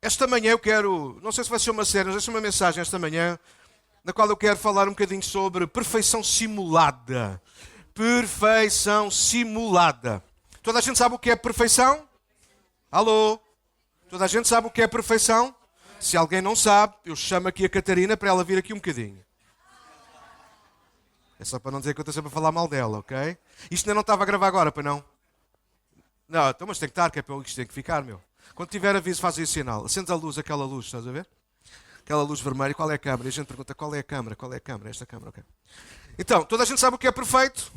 Esta manhã eu quero, não sei se vai ser uma série, mas vai ser uma mensagem esta manhã, na qual eu quero falar um bocadinho sobre perfeição simulada. Perfeição simulada. Toda a gente sabe o que é perfeição? Alô? Toda a gente sabe o que é perfeição? Se alguém não sabe, eu chamo aqui a Catarina para ela vir aqui um bocadinho. É só para não dizer que eu estou sempre a falar mal dela, ok? Isto ainda não estava a gravar agora, para não? Não, então, mas tem que estar, que é para isto tem que ficar, meu. Quando tiver aviso, faz esse sinal. Acende a luz, aquela luz, estás a ver? Aquela luz vermelha, qual é a câmara? E a gente pergunta, qual é a câmara? Qual é a câmara? Esta câmara, ok. Então, toda a gente sabe o que é perfeito?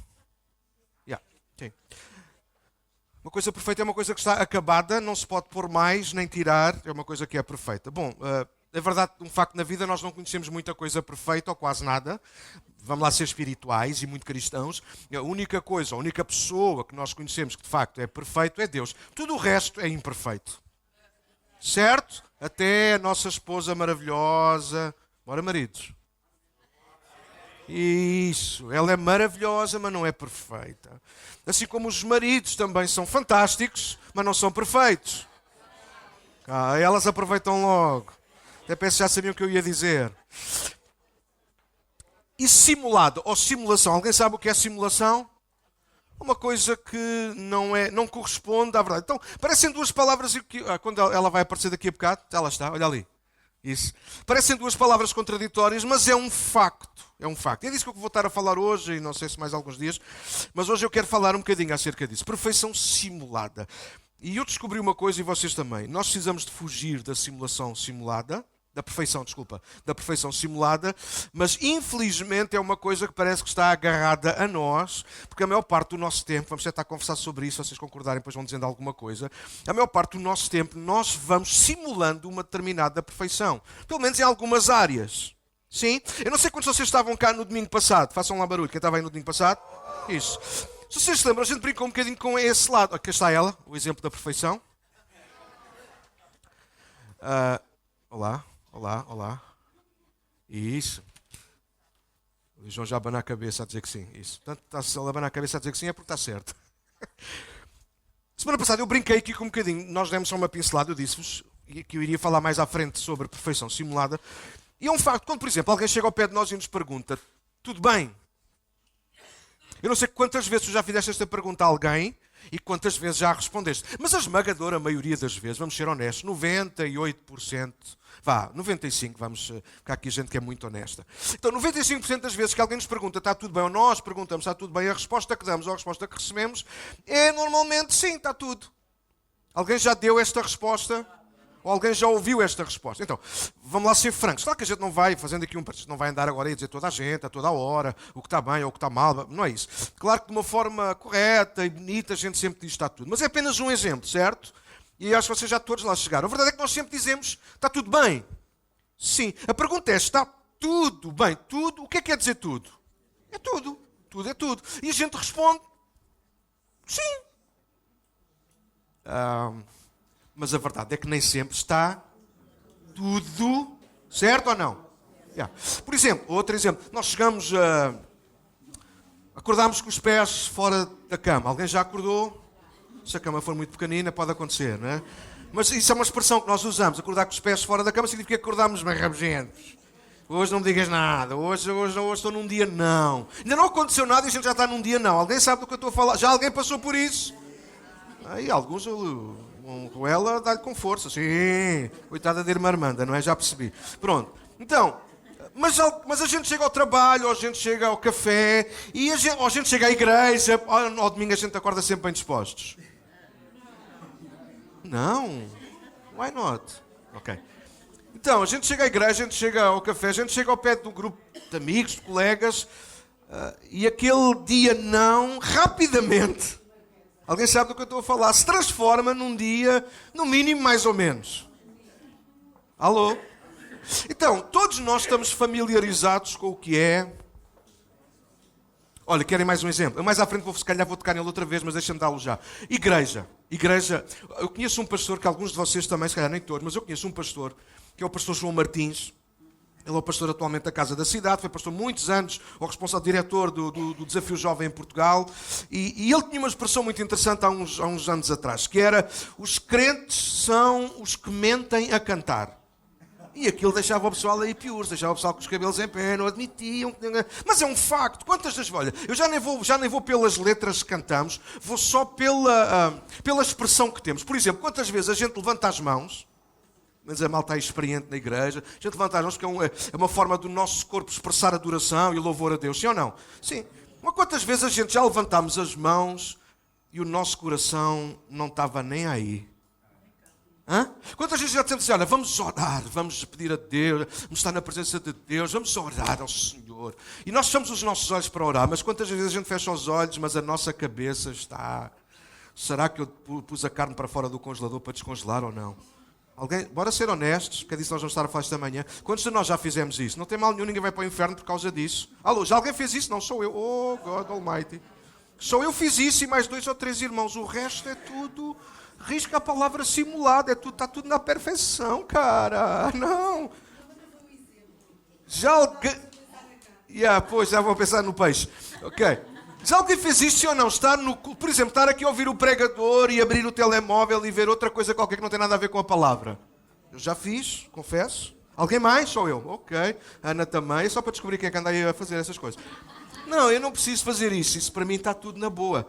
Sim. Uma coisa perfeita é uma coisa que está acabada, não se pode pôr mais nem tirar, é uma coisa que é perfeita. Bom, é verdade, um facto na vida, nós não conhecemos muita coisa perfeita, ou quase nada. Vamos lá ser espirituais e muito cristãos. A única coisa, a única pessoa que nós conhecemos que de facto é perfeito é Deus. Tudo o resto é imperfeito. Certo? Até a nossa esposa maravilhosa. Bora, maridos. Isso, ela é maravilhosa, mas não é perfeita. Assim como os maridos também são fantásticos, mas não são perfeitos. Elas aproveitam logo. Até penso que já sabiam o que eu ia dizer. E simulado, ou simulação, alguém sabe o que é simulação? Uma coisa que não corresponde à verdade. Então, parecem duas palavras, quando ela vai aparecer daqui a bocado, ela está, olha ali. Isso. Parecem duas palavras contraditórias, mas é um facto. É um facto. É disso que eu vou estar a falar hoje, e não sei se mais alguns dias, mas hoje eu quero falar um bocadinho acerca disso. Perfeição simulada. E eu descobri uma coisa, e vocês também. Nós precisamos de fugir da simulação simulada, da perfeição simulada, mas infelizmente é uma coisa que parece que está agarrada a nós, porque a maior parte do nosso tempo, vamos tentar conversar sobre isso, se vocês concordarem, depois vão dizendo alguma coisa, a maior parte do nosso tempo nós vamos simulando uma determinada perfeição, pelo menos em algumas áreas. Sim? Eu não sei quantos de vocês estavam cá no domingo passado, façam lá barulho, quem estava aí no domingo passado? Isso. Se vocês se lembram, a gente brincou um bocadinho com esse lado. Aqui está ela, o exemplo da perfeição. Olá. Olá. Isso. O João já abana a cabeça a dizer que sim. Isso. Portanto, está a abanar a cabeça a dizer que sim é porque está certo. Semana passada eu brinquei aqui com um bocadinho. Nós demos só uma pincelada, eu disse-vos que eu iria falar mais à frente sobre perfeição simulada. E é um facto, quando, por exemplo, alguém chega ao pé de nós e nos pergunta, tudo bem? Eu não sei quantas vezes tu já fizeste esta pergunta a alguém e quantas vezes já respondeste. Mas a esmagadora maioria das vezes, vamos ser honestos, 98%, 95%, porque há aqui gente que é muito honesta. Então, 95% das vezes que alguém nos pergunta, está tudo bem, ou nós perguntamos, está tudo bem, a resposta que damos ou a resposta que recebemos é normalmente sim, está tudo. Alguém já deu esta resposta? Ou alguém já ouviu esta resposta? Então, vamos lá ser francos. Claro que a gente não vai fazendo aqui não vai andar agora e dizer toda a gente, a toda a hora, o que está bem ou o que está mal. Não é isso. Claro que de uma forma correta e bonita a gente sempre diz está tudo. Mas é apenas um exemplo, certo? E acho que vocês já todos lá chegaram. A verdade é que nós sempre dizemos está tudo bem. Sim. A pergunta é, está tudo bem? Tudo? O que é quer dizer tudo? É tudo. Tudo é tudo. E a gente responde sim. Mas a verdade é que nem sempre está tudo certo ou não? Yeah. Por exemplo, outro exemplo, nós chegamos acordámos com os pés fora da cama. Alguém já acordou? Se a cama for muito pequenina, pode acontecer, não é? Mas isso é uma expressão que nós usamos. Acordar com os pés fora da cama significa que acordamos bem rabugentos. Hoje não me digas nada. Hoje estou num dia não. Ainda não aconteceu nada e a gente já está num dia não. Alguém sabe do que eu estou a falar? Já alguém passou por isso? Aí alguns... Com ela, dá-lhe com força. Sim, coitada da irmã Armanda, não é? Já percebi. Pronto. Então, mas a gente chega ao trabalho, ou a gente chega ao café, ou a gente chega à igreja, ou ao domingo a gente acorda sempre bem dispostos. Não. Why not? Ok. Então, a gente chega à igreja, a gente chega ao café, a gente chega ao pé do grupo de amigos, de colegas, e aquele dia não, rapidamente... Alguém sabe do que eu estou a falar? Se transforma num dia, no mínimo, mais ou menos. Alô? Então, todos nós estamos familiarizados com o que é... Olha, querem mais um exemplo? Eu mais à frente se calhar vou tocar nele outra vez, mas deixa-me dá-lo já. Igreja. Eu conheço um pastor, que alguns de vocês também, se calhar nem todos, mas eu conheço um pastor, que é o pastor João Martins. Ele é o pastor atualmente da Casa da Cidade, foi pastor muitos anos, o responsável diretor do Desafio Jovem em Portugal, e ele tinha uma expressão muito interessante há uns anos atrás, que era: os crentes são os que mentem a cantar. E aquilo deixava o pessoal aí piores, deixava o pessoal com os cabelos em pé, não admitiam. Mas é um facto. Quantas vezes, olha, eu já nem vou pelas letras que cantamos, vou só pela expressão que temos. Por exemplo, quantas vezes a gente levanta as mãos, mas a malta é experiente na igreja, a gente levanta as mãos, que é uma forma do nosso corpo expressar adoração e louvor a Deus, sim ou não? Sim. Mas quantas vezes a gente já levantámos as mãos e o nosso coração não estava nem aí? Hã? Quantas vezes já dissemos assim: olha, vamos orar, vamos pedir a Deus, vamos estar na presença de Deus, vamos orar ao Senhor. E nós fechamos os nossos olhos para orar, mas quantas vezes a gente fecha os olhos, mas a nossa cabeça está: será que eu pus a carne para fora do congelador para descongelar ou não? Alguém, bora ser honestos, porque é disso que nós vamos estar a falar esta manhã. Quantos de nós já fizemos isso? Não tem mal nenhum, ninguém vai para o inferno por causa disso. Alô, já alguém fez isso? Não, sou eu. Oh, God Almighty. Só eu fiz isso e mais 2 ou 3 irmãos. O resto é tudo... Risca a palavra simulada, está tudo na perfeição, cara. Não. Já alguém... pois, já vou pensar no peixe. Ok. Já alguém fez isso, sim ou não? Por exemplo, estar aqui a ouvir o pregador e abrir o telemóvel e ver outra coisa qualquer que não tem nada a ver com a palavra. Eu já fiz, confesso. Alguém mais? Sou eu. Ok. Ana também. É só para descobrir quem é que anda aí a fazer essas coisas. Não, eu não preciso fazer isso. Isso para mim está tudo na boa.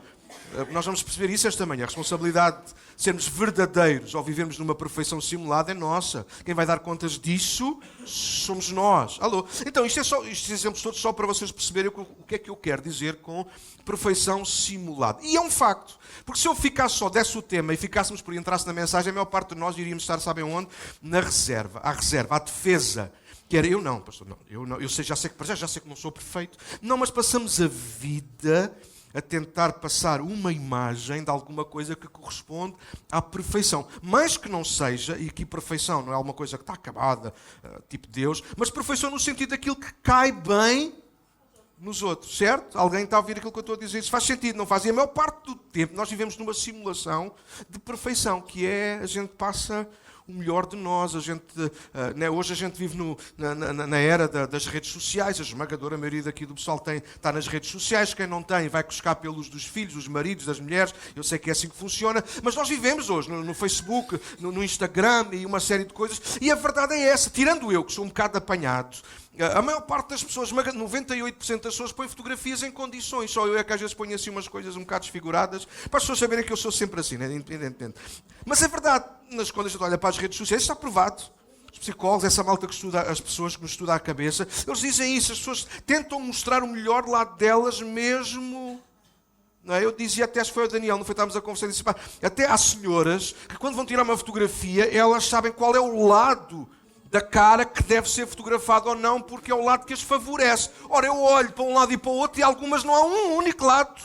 Nós vamos perceber isso esta manhã. A responsabilidade de sermos verdadeiros ou vivermos numa perfeição simulada é nossa. Quem vai dar contas disso somos nós. Alô? Então, estes exemplos todos só para vocês perceberem o que é que eu quero dizer com perfeição simulada. E é um facto. Porque se eu ficasse só, desse o tema e ficássemos por entrasse na mensagem, a maior parte de nós iríamos estar, sabem onde? Na reserva. À defesa. Que era: eu não, pastor, não. Eu sei, já sei que não sou perfeito. Não, mas passamos a vida a tentar passar uma imagem de alguma coisa que corresponde à perfeição. Mais que não seja, e aqui perfeição não é alguma coisa que está acabada, tipo Deus, mas perfeição no sentido daquilo que cai bem nos outros, certo? Alguém está a ouvir aquilo que eu estou a dizer? Isso faz sentido, não faz? E a maior parte do tempo nós vivemos numa simulação de perfeição, que é: a gente passa o melhor de nós. Hoje a gente vive na era das redes sociais. A esmagadora maioria daqui do pessoal está nas redes sociais. Quem não tem vai buscar pelos dos filhos, dos maridos, das mulheres. Eu sei que é assim que funciona. Mas nós vivemos hoje no Facebook, no Instagram e uma série de coisas. E a verdade é essa. Tirando eu, que sou um bocado apanhado, a maior parte das pessoas, 98% das pessoas, põe fotografias em condições. Só eu é que às vezes ponho assim umas coisas um bocado desfiguradas, para as pessoas saberem que eu sou sempre assim, né? Independentemente. Mas é verdade, quando a gente olha para as redes sociais, está provado. Os psicólogos, essa malta que estuda, as pessoas que nos estudam a cabeça, eles dizem isso. As pessoas tentam mostrar o melhor lado delas mesmo. Não é? Eu dizia até, acho que foi o Daniel, não foi? Estávamos a conversar, disse: até há senhoras que quando vão tirar uma fotografia, elas sabem qual é o lado da cara que deve ser fotografado ou não, porque é o lado que as favorece. Ora, eu olho para um lado e para o outro e algumas não há um único lado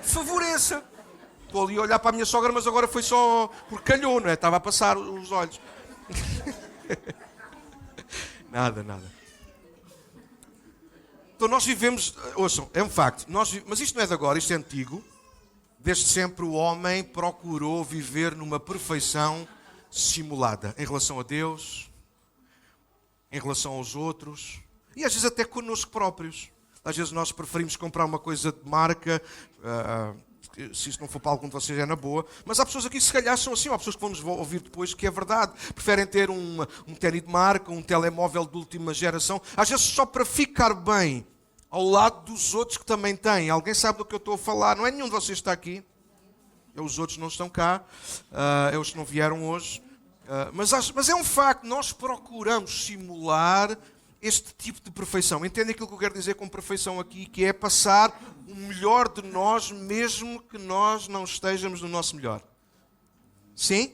que favoreça. Estou ali a olhar para a minha sogra, mas agora foi só porque calhou, não é? Estava a passar os olhos. Nada. Então nós vivemos... Ouçam, é um facto. Mas isto não é de agora, isto é antigo. Desde sempre o homem procurou viver numa perfeição simulada em relação a Deus, em relação aos outros e às vezes até connosco próprios. Às vezes nós preferimos comprar uma coisa de marca, se isto não for para algum de vocês é na boa, mas há pessoas aqui que se calhar são assim, há pessoas que vão nos ouvir depois que é verdade, preferem ter um ténis de marca, um telemóvel de última geração, às vezes só para ficar bem ao lado dos outros que também têm. Alguém sabe do que eu estou a falar? Não é nenhum de vocês que está aqui, os outros não estão cá, é os que não vieram hoje. Mas é um facto, nós procuramos simular este tipo de perfeição. Entendem aquilo que eu quero dizer com perfeição aqui? Que é passar o melhor de nós, mesmo que nós não estejamos no nosso melhor. Sim?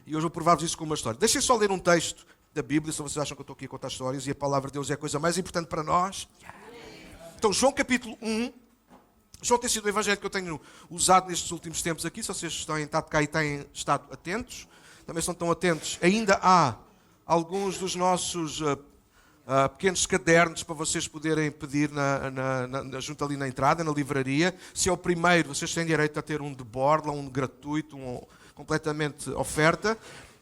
E hoje vou provar-vos isso com uma história. Deixem só ler um texto da Bíblia, se vocês acham que eu estou aqui a contar histórias, e a palavra de Deus é a coisa mais importante para nós. Então, João capítulo 1. João tem sido o evangelho que eu tenho usado nestes últimos tempos aqui. Se vocês estão em cá e têm estado atentos, também estão tão atentos. Ainda há alguns dos nossos pequenos cadernos para vocês poderem pedir junto ali na entrada, na livraria. Se é o primeiro, vocês têm direito a ter um de borla, um gratuito, um completamente oferta.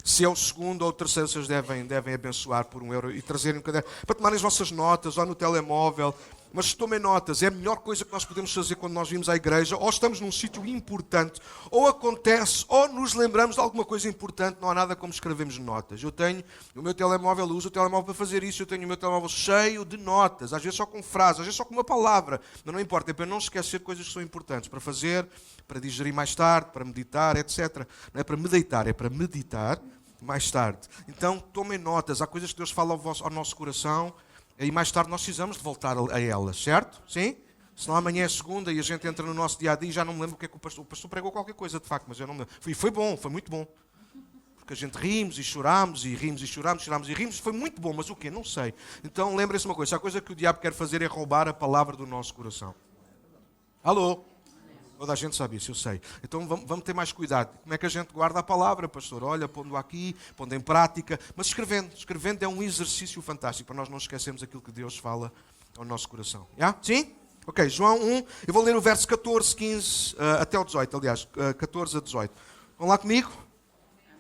Se é o segundo ou o terceiro, vocês devem abençoar por €1 e trazerem um caderno para tomarem as vossas notas ou no telemóvel. Mas tomem notas, é a melhor coisa que nós podemos fazer quando nós vimos à igreja, ou estamos num sítio importante, ou acontece, ou nos lembramos de alguma coisa importante, não há nada como escrevermos notas. Eu tenho o meu telemóvel, eu uso o telemóvel para fazer isso, eu tenho o meu telemóvel cheio de notas, às vezes só com frases, às vezes só com uma palavra, mas não importa, é para não esquecer coisas que são importantes, para fazer, para digerir mais tarde, para meditar, etc. Não é para meditar, é para meditar mais tarde. Então, tomem notas, há coisas que Deus fala ao nosso coração, e mais tarde nós precisamos de voltar a elas, certo? Sim? Senão amanhã é segunda e a gente entra no nosso dia-a-dia e já não me lembro o que é que o pastor pregou qualquer coisa, de facto, mas eu não me lembro. Foi bom, foi muito bom. Porque a gente rimos e chorámos e rimos e chorámos, chorámos e rimos, foi muito bom, mas o quê? Não sei. Então lembrem-se uma coisa, a coisa que o diabo quer fazer é roubar a palavra do nosso coração. Alô? Toda a gente sabe isso, eu sei. Então vamos ter mais cuidado. Como é que a gente guarda a palavra, pastor? Olha, pondo aqui, pondo em prática. Mas escrevendo é um exercício fantástico para nós não esquecermos aquilo que Deus fala ao nosso coração. Já? Sim? Ok, João 1, eu vou ler o verso 14, 15, até o 18, aliás, 14 a 18. Vão lá comigo?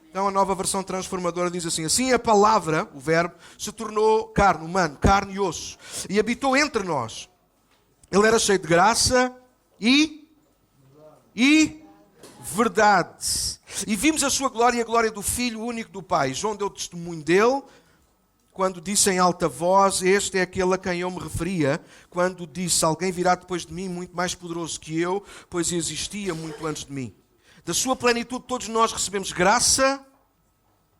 Então a nova versão transformadora diz assim: assim a palavra, o verbo, se tornou carne, humano, carne e osso, e habitou entre nós. Ele era cheio de graça e verdade. E vimos a sua glória e a glória do Filho único do Pai. João deu testemunho dele quando disse em alta voz: este é aquele a quem eu me referia, quando disse: alguém virá depois de mim muito mais poderoso que eu, pois existia muito antes de mim. Da sua plenitude todos nós recebemos graça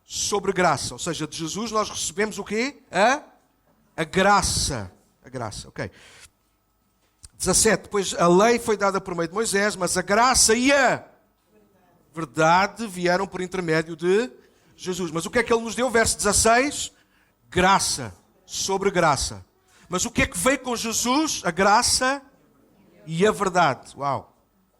sobre graça. Ou seja, de Jesus nós recebemos o quê? A graça. A graça, ok. 17. Pois a lei foi dada por meio de Moisés, mas a graça e a verdade vieram por intermédio de Jesus. Mas o que é que ele nos deu? Verso 16. Graça sobre graça. Mas o que é que veio com Jesus? A graça e a verdade. Uau.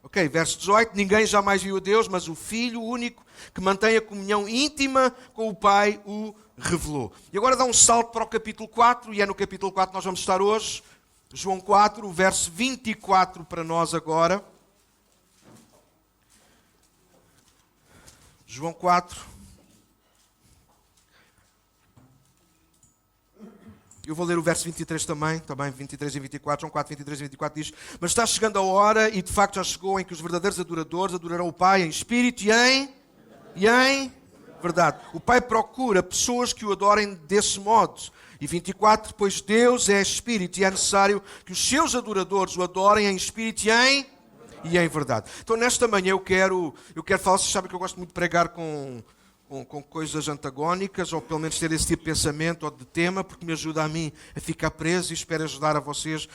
Ok, verso 18. Ninguém jamais viu a Deus, mas o Filho único que mantém a comunhão íntima com o Pai o revelou. E agora dá um salto para o capítulo 4, e é no capítulo 4 nós vamos estar hoje. João 4, o verso 24 para nós agora. João 4. Eu vou ler o verso 23 também 23 e 24. João 4, 23 e 24 diz: mas está chegando a hora, e de facto já chegou, em que os verdadeiros adoradores adorarão o Pai em espírito e em verdade. O Pai procura pessoas que o adorem desse modo. E 24, pois Deus é Espírito e é necessário que os seus adoradores o adorem em Espírito e em verdade. Então nesta manhã eu quero falar, vocês sabem que eu gosto muito de pregar com coisas antagónicas, ou pelo menos ter esse tipo de pensamento ou de tema, porque me ajuda a mim a ficar preso e espero ajudar a vocês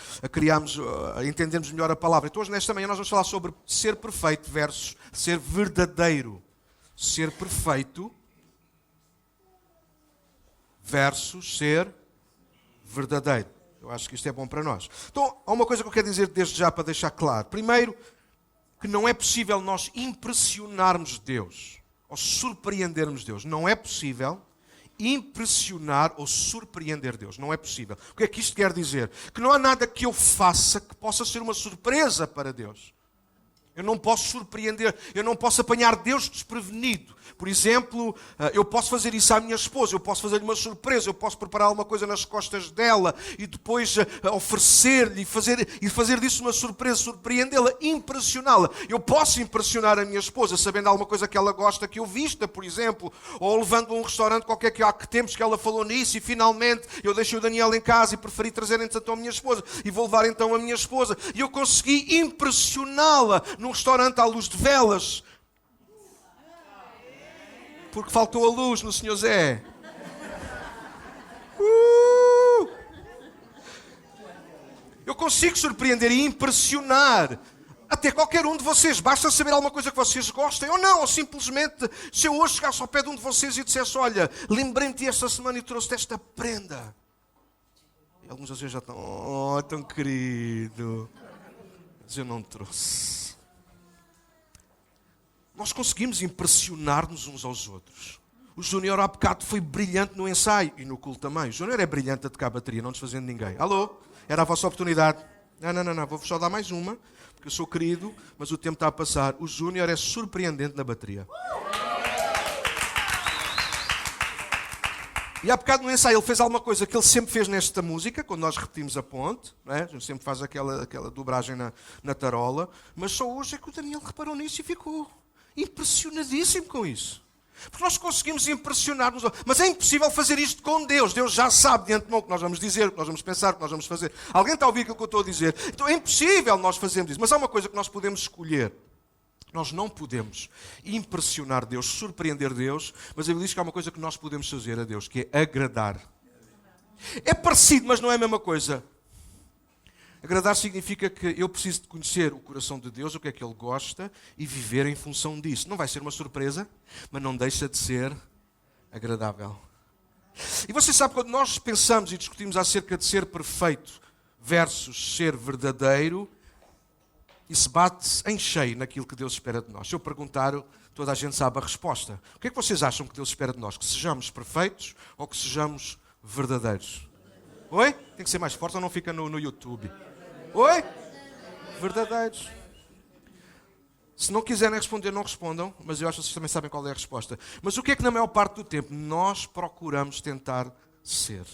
a entendermos melhor a palavra. Então hoje nesta manhã nós vamos falar sobre ser perfeito versus ser verdadeiro. Ser perfeito versus ser verdadeiro. Eu acho que isto é bom para nós. Então, há uma coisa que eu quero dizer desde já para deixar claro. Primeiro, que não é possível nós impressionarmos Deus ou surpreendermos Deus. Não é possível impressionar ou surpreender Deus. Não é possível. O que é que isto quer dizer? Que não há nada que eu faça que possa ser uma surpresa para Deus. Eu não posso surpreender, eu não posso apanhar Deus desprevenido. Por exemplo, eu posso fazer isso à minha esposa, eu posso fazer-lhe uma surpresa, eu posso preparar alguma coisa nas costas dela e depois oferecer-lhe e fazer disso uma surpresa, surpreendê-la, impressioná-la. Eu posso impressionar a minha esposa sabendo alguma coisa que ela gosta que eu vista, por exemplo, ou levando a um restaurante qualquer que há que tempos que ela falou nisso e finalmente eu deixei o Daniel em casa e preferi trazer então a minha esposa e vou levar então a minha esposa. E eu consegui impressioná-la num restaurante à luz de velas. Porque faltou a luz no Sr. Zé. Eu consigo surpreender e impressionar até qualquer um de vocês. Basta saber alguma coisa que vocês gostem ou não. Ou simplesmente, se eu hoje chegasse ao pé de um de vocês e dissesse: olha, lembrei-me de esta semana e trouxe-te esta prenda. E alguns de vocês já estão: oh, tão querido. Mas eu não trouxe. Nós conseguimos impressionar-nos uns aos outros. O Júnior há bocado foi brilhante no ensaio e no culto também. O Júnior é brilhante a tocar a bateria, não desfazendo ninguém. Alô? Era a vossa oportunidade. Não. Vou-vos só dar mais uma, porque eu sou querido, mas o tempo está a passar. O Júnior é surpreendente na bateria. E há bocado no ensaio ele fez alguma coisa que ele sempre fez nesta música, quando nós repetimos a ponte, não é? A gente sempre faz aquela dobragem na tarola, mas só hoje é que o Daniel reparou nisso e ficou impressionadíssimo com isso. Porque nós conseguimos impressionar-nos, mas é impossível fazer isto com Deus. Deus já sabe de antemão o que nós vamos dizer, o que nós vamos pensar, o que nós vamos fazer. Alguém está a ouvir aquilo que eu estou a dizer? Então é impossível nós fazermos isso. Mas há uma coisa que nós podemos escolher. Nós não podemos impressionar Deus, surpreender Deus, mas a Bíblia diz que há uma coisa que nós podemos fazer a Deus, que é agradar. É parecido, mas não é a mesma coisa. Agradar significa que eu preciso de conhecer o coração de Deus, o que é que Ele gosta, e viver em função disso. Não vai ser uma surpresa, mas não deixa de ser agradável. E você sabe, quando nós pensamos e discutimos acerca de ser perfeito versus ser verdadeiro, isso bate em cheio naquilo que Deus espera de nós. Se eu perguntar, toda a gente sabe a resposta. O que é que vocês acham que Deus espera de nós? Que sejamos perfeitos ou que sejamos verdadeiros? Oi? Tem que ser mais forte ou não fica no YouTube? Oi? Verdadeiros. Se não quiserem responder, não respondam, mas eu acho que vocês também sabem qual é a resposta. Mas o que é que na maior parte do tempo nós procuramos tentar ser?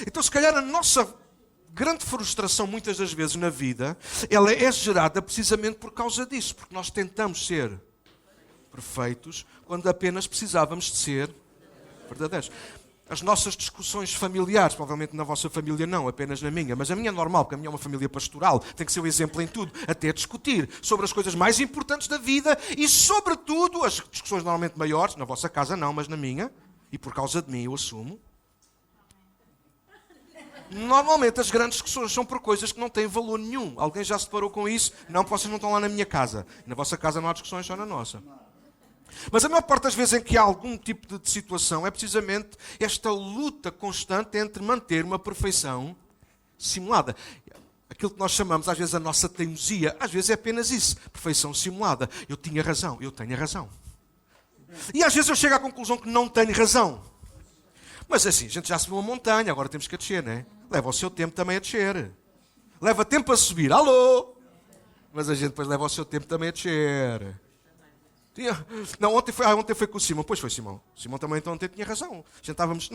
Então, se calhar a nossa grande frustração, muitas das vezes na vida, ela é gerada precisamente por causa disso, porque nós tentamos ser perfeitos quando apenas precisávamos de ser verdadeiros. As nossas discussões familiares, provavelmente na vossa família não, apenas na minha, mas a minha é normal, porque a minha é uma família pastoral, tem que ser o exemplo em tudo, até discutir sobre as coisas mais importantes da vida e, sobretudo, as discussões normalmente maiores, na vossa casa não, mas na minha, e por causa de mim eu assumo. Normalmente as grandes discussões são por coisas que não têm valor nenhum. Alguém já se deparou com isso? Não, vocês não estão lá na minha casa. Na vossa casa não há discussões, só na nossa. Mas a maior parte das vezes em que há algum tipo de situação é precisamente esta luta constante entre manter uma perfeição simulada. Aquilo que nós chamamos às vezes a nossa teimosia, às vezes é apenas isso, perfeição simulada. Eu tinha razão, eu tenho razão. E às vezes eu chego à conclusão que não tenho razão. Mas assim, a gente já subiu uma montanha, agora temos que a descer, não é? Leva o seu tempo também a descer. Leva tempo a subir, alô! Mas a gente depois leva o seu tempo também a descer. Não, ontem foi com o Simão. Pois foi, Simão. O Simão também então ontem tinha razão. Estávamos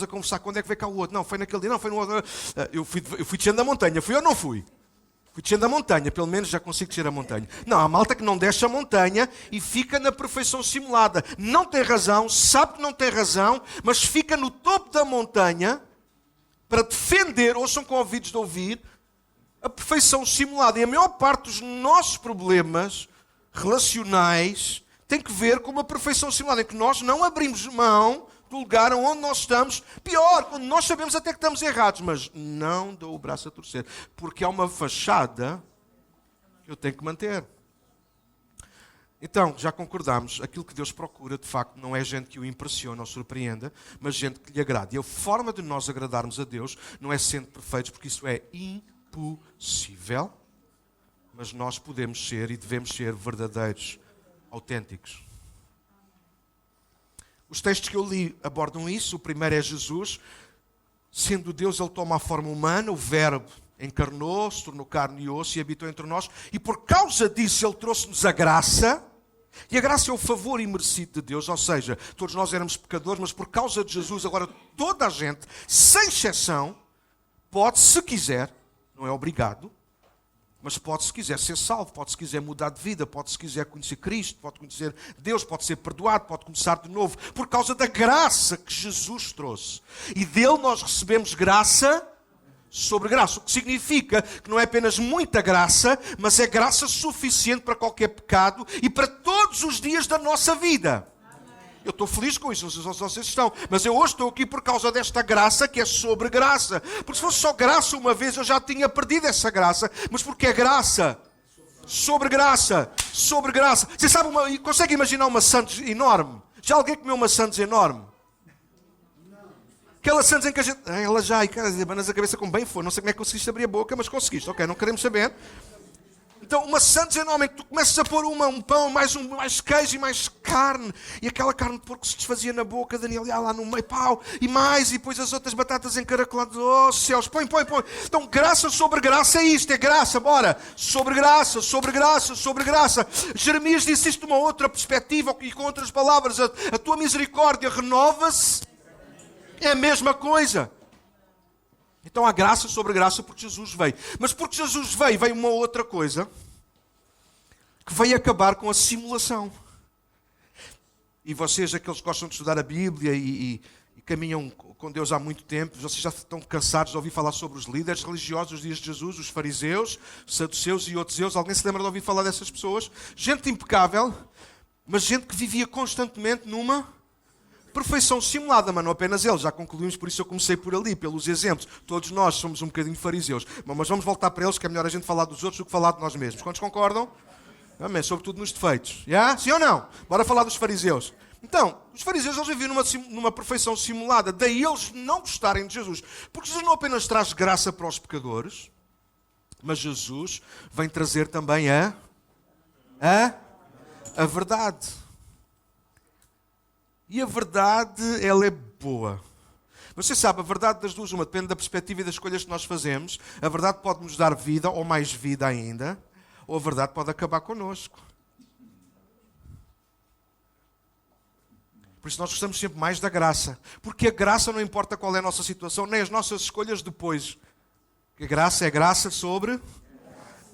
a conversar quando é que veio cá o outro. Não, foi naquele dia, não, foi no outro. Eu fui descendo da montanha, fui ou não fui? Fui descendo a montanha, pelo menos já consigo descer a montanha. Não, há malta que não desce a montanha e fica na perfeição simulada. Não tem razão, sabe que não tem razão, mas fica no topo da montanha para defender, ouçam com ouvidos de ouvir, a perfeição simulada. E a maior parte dos nossos problemas relacionais tem que ver com uma perfeição simulada, em que nós não abrimos mão do lugar onde nós estamos. Pior, quando nós sabemos até que estamos errados, mas não dou o braço a torcer, porque há uma fachada que eu tenho que manter. Então, já concordámos, aquilo que Deus procura, de facto, não é gente que o impressiona ou surpreenda, mas gente que lhe agrade. E a forma de nós agradarmos a Deus não é sendo perfeitos, porque isso é impossível, mas nós podemos ser e devemos ser verdadeiros, autênticos. Os textos que eu li abordam isso. O primeiro é Jesus. Sendo Deus, Ele toma a forma humana, o Verbo encarnou, se tornou carne e osso e habitou entre nós. E por causa disso Ele trouxe-nos a graça. E a graça é o favor imerecido de Deus. Ou seja, todos nós éramos pecadores, mas por causa de Jesus, agora toda a gente, sem exceção, pode, se quiser, não é obrigado, mas pode, se quiser, ser salvo, pode, se quiser, mudar de vida, pode, se quiser, conhecer Cristo, pode conhecer Deus, pode ser perdoado, pode começar de novo, por causa da graça que Jesus trouxe. E dele nós recebemos graça sobre graça, o que significa que não é apenas muita graça, mas é graça suficiente para qualquer pecado e para todos os dias da nossa vida. Eu estou feliz com isso, não sei se vocês estão, mas eu hoje estou aqui por causa desta graça que é sobre graça. Porque se fosse só graça uma vez, eu já tinha perdido essa graça. Mas porque é graça, sobre graça, sobre graça. Você sabe, consegue imaginar uma Santos enorme? Já alguém comeu uma Santos enorme? Aquela Santos em que a gente... Ela já, e cara, abanas a cabeça com bem for. Não sei como é que conseguiste abrir a boca, mas conseguiste. Ok, não queremos saber. Então uma maçã desenvolve que tu começas a pôr um pão, mais queijo e mais carne. E aquela carne de porco se desfazia na boca, Daniel ia lá no meio, pau, e mais, e depois as outras batatas encaracoladas. Oh céus, põe. Então graça sobre graça é isto, é graça, bora. Sobre graça, sobre graça, sobre graça. Jeremias disse isto de uma outra perspectiva e com outras palavras. A tua misericórdia renova-se. É a mesma coisa. Então há graça sobre graça porque Jesus veio. Mas porque Jesus veio uma outra coisa que veio acabar com a simulação. E vocês, aqueles que gostam de estudar a Bíblia e caminham com Deus há muito tempo, vocês já estão cansados de ouvir falar sobre os líderes religiosos dos dias de Jesus, os fariseus, os saduceus e outros zeus. Alguém se lembra de ouvir falar dessas pessoas? Gente impecável, mas gente que vivia constantemente numa perfeição simulada, mas não apenas eles, já concluímos, por isso eu comecei por ali, pelos exemplos. Todos nós somos um bocadinho fariseus, mas vamos voltar para eles, que é melhor a gente falar dos outros do que falar de nós mesmos. Quantos concordam? Amém, sobretudo nos defeitos. Yeah? Sim ou não? Bora falar dos fariseus. Então, os fariseus eles viviam numa perfeição simulada, daí eles não gostarem de Jesus. Porque Jesus não apenas traz graça para os pecadores, mas Jesus vem trazer também a verdade. E a verdade, ela é boa. Você sabe, a verdade das duas, uma depende da perspectiva e das escolhas que nós fazemos. A verdade pode nos dar vida, ou mais vida ainda, ou a verdade pode acabar connosco. Por isso nós gostamos sempre mais da graça. Porque a graça não importa qual é a nossa situação, nem as nossas escolhas depois. Porque a graça é graça sobre...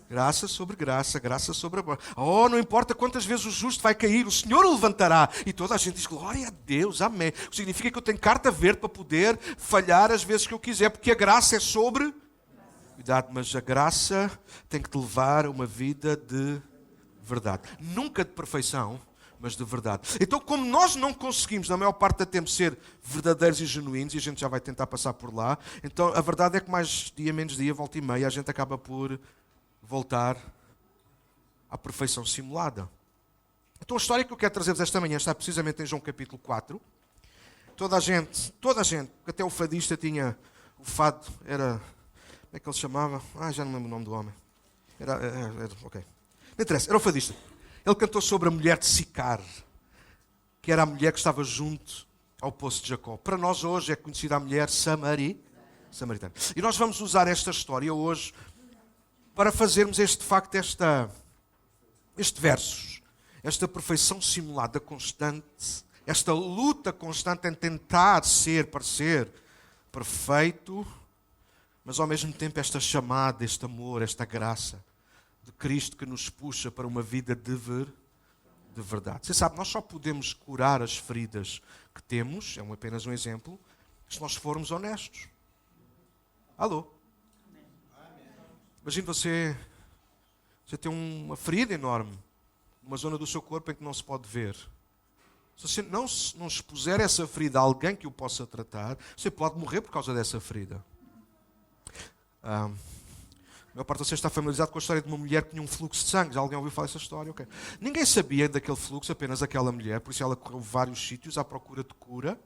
Graça sobre graça, graça sobre a... Oh, não importa quantas vezes o justo vai cair, o Senhor o levantará. E toda a gente diz, glória a Deus, amém. O que significa que eu tenho carta verde para poder falhar as vezes que eu quiser, porque a graça é sobre... Cuidado, mas a graça tem que te levar a uma vida de verdade. Nunca de perfeição, mas de verdade. Então, como nós não conseguimos, na maior parte do tempo, ser verdadeiros e genuínos, e a gente já vai tentar passar por lá, então a verdade é que mais dia, menos dia, volta e meia, a gente acaba por... voltar à perfeição simulada. Então a história que eu quero trazer-vos esta manhã está precisamente em João capítulo 4. Toda a gente, até o fadista tinha, o fado era, como é que ele se chamava? Já não lembro o nome do homem. Ok. Não interessa, era o fadista. Ele cantou sobre a mulher de Sicar, que era a mulher que estava junto ao poço de Jacó. Para nós hoje é conhecida a mulher samaritana. E nós vamos usar esta história hoje para fazermos este versos, esta perfeição simulada constante, esta luta constante em tentar parecer perfeito, mas ao mesmo tempo esta chamada, este amor, esta graça de Cristo que nos puxa para uma vida de verdade. Você sabe, nós só podemos curar as feridas que temos, é apenas um exemplo, se nós formos honestos. Alô? Imagine você tem uma ferida enorme, uma zona do seu corpo em que não se pode ver. Se você não expuser essa ferida a alguém que o possa tratar, você pode morrer por causa dessa ferida. A maior parte de vocês está familiarizado com a história de uma mulher que tinha um fluxo de sangue. Já alguém ouviu falar dessa história? Okay. Ninguém sabia daquele fluxo, apenas aquela mulher, por isso ela correu vários sítios à procura de cura,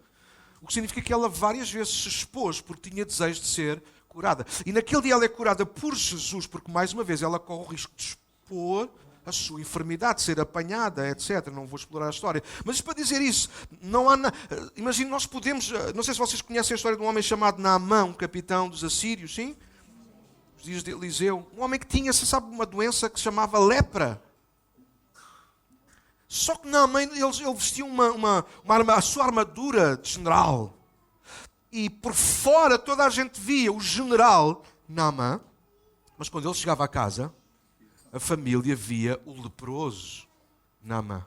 o que significa que ela várias vezes se expôs porque tinha desejo de ser curada. E naquele dia ela é curada por Jesus, porque mais uma vez ela corre o risco de expor a sua enfermidade, de ser apanhada, etc. Não vou explorar a história. Mas isto para dizer isso, não há... Imagina, nós podemos... Não sei se vocês conhecem a história de um homem chamado Naamã, um capitão dos assírios, sim? Os dias de Eliseu. Um homem que tinha, você sabe, uma doença que se chamava lepra. Só que Naamã, ele vestia a sua armadura de general. E por fora toda a gente via o general Naamã, mas quando ele chegava a casa, a família via o leproso Naamã.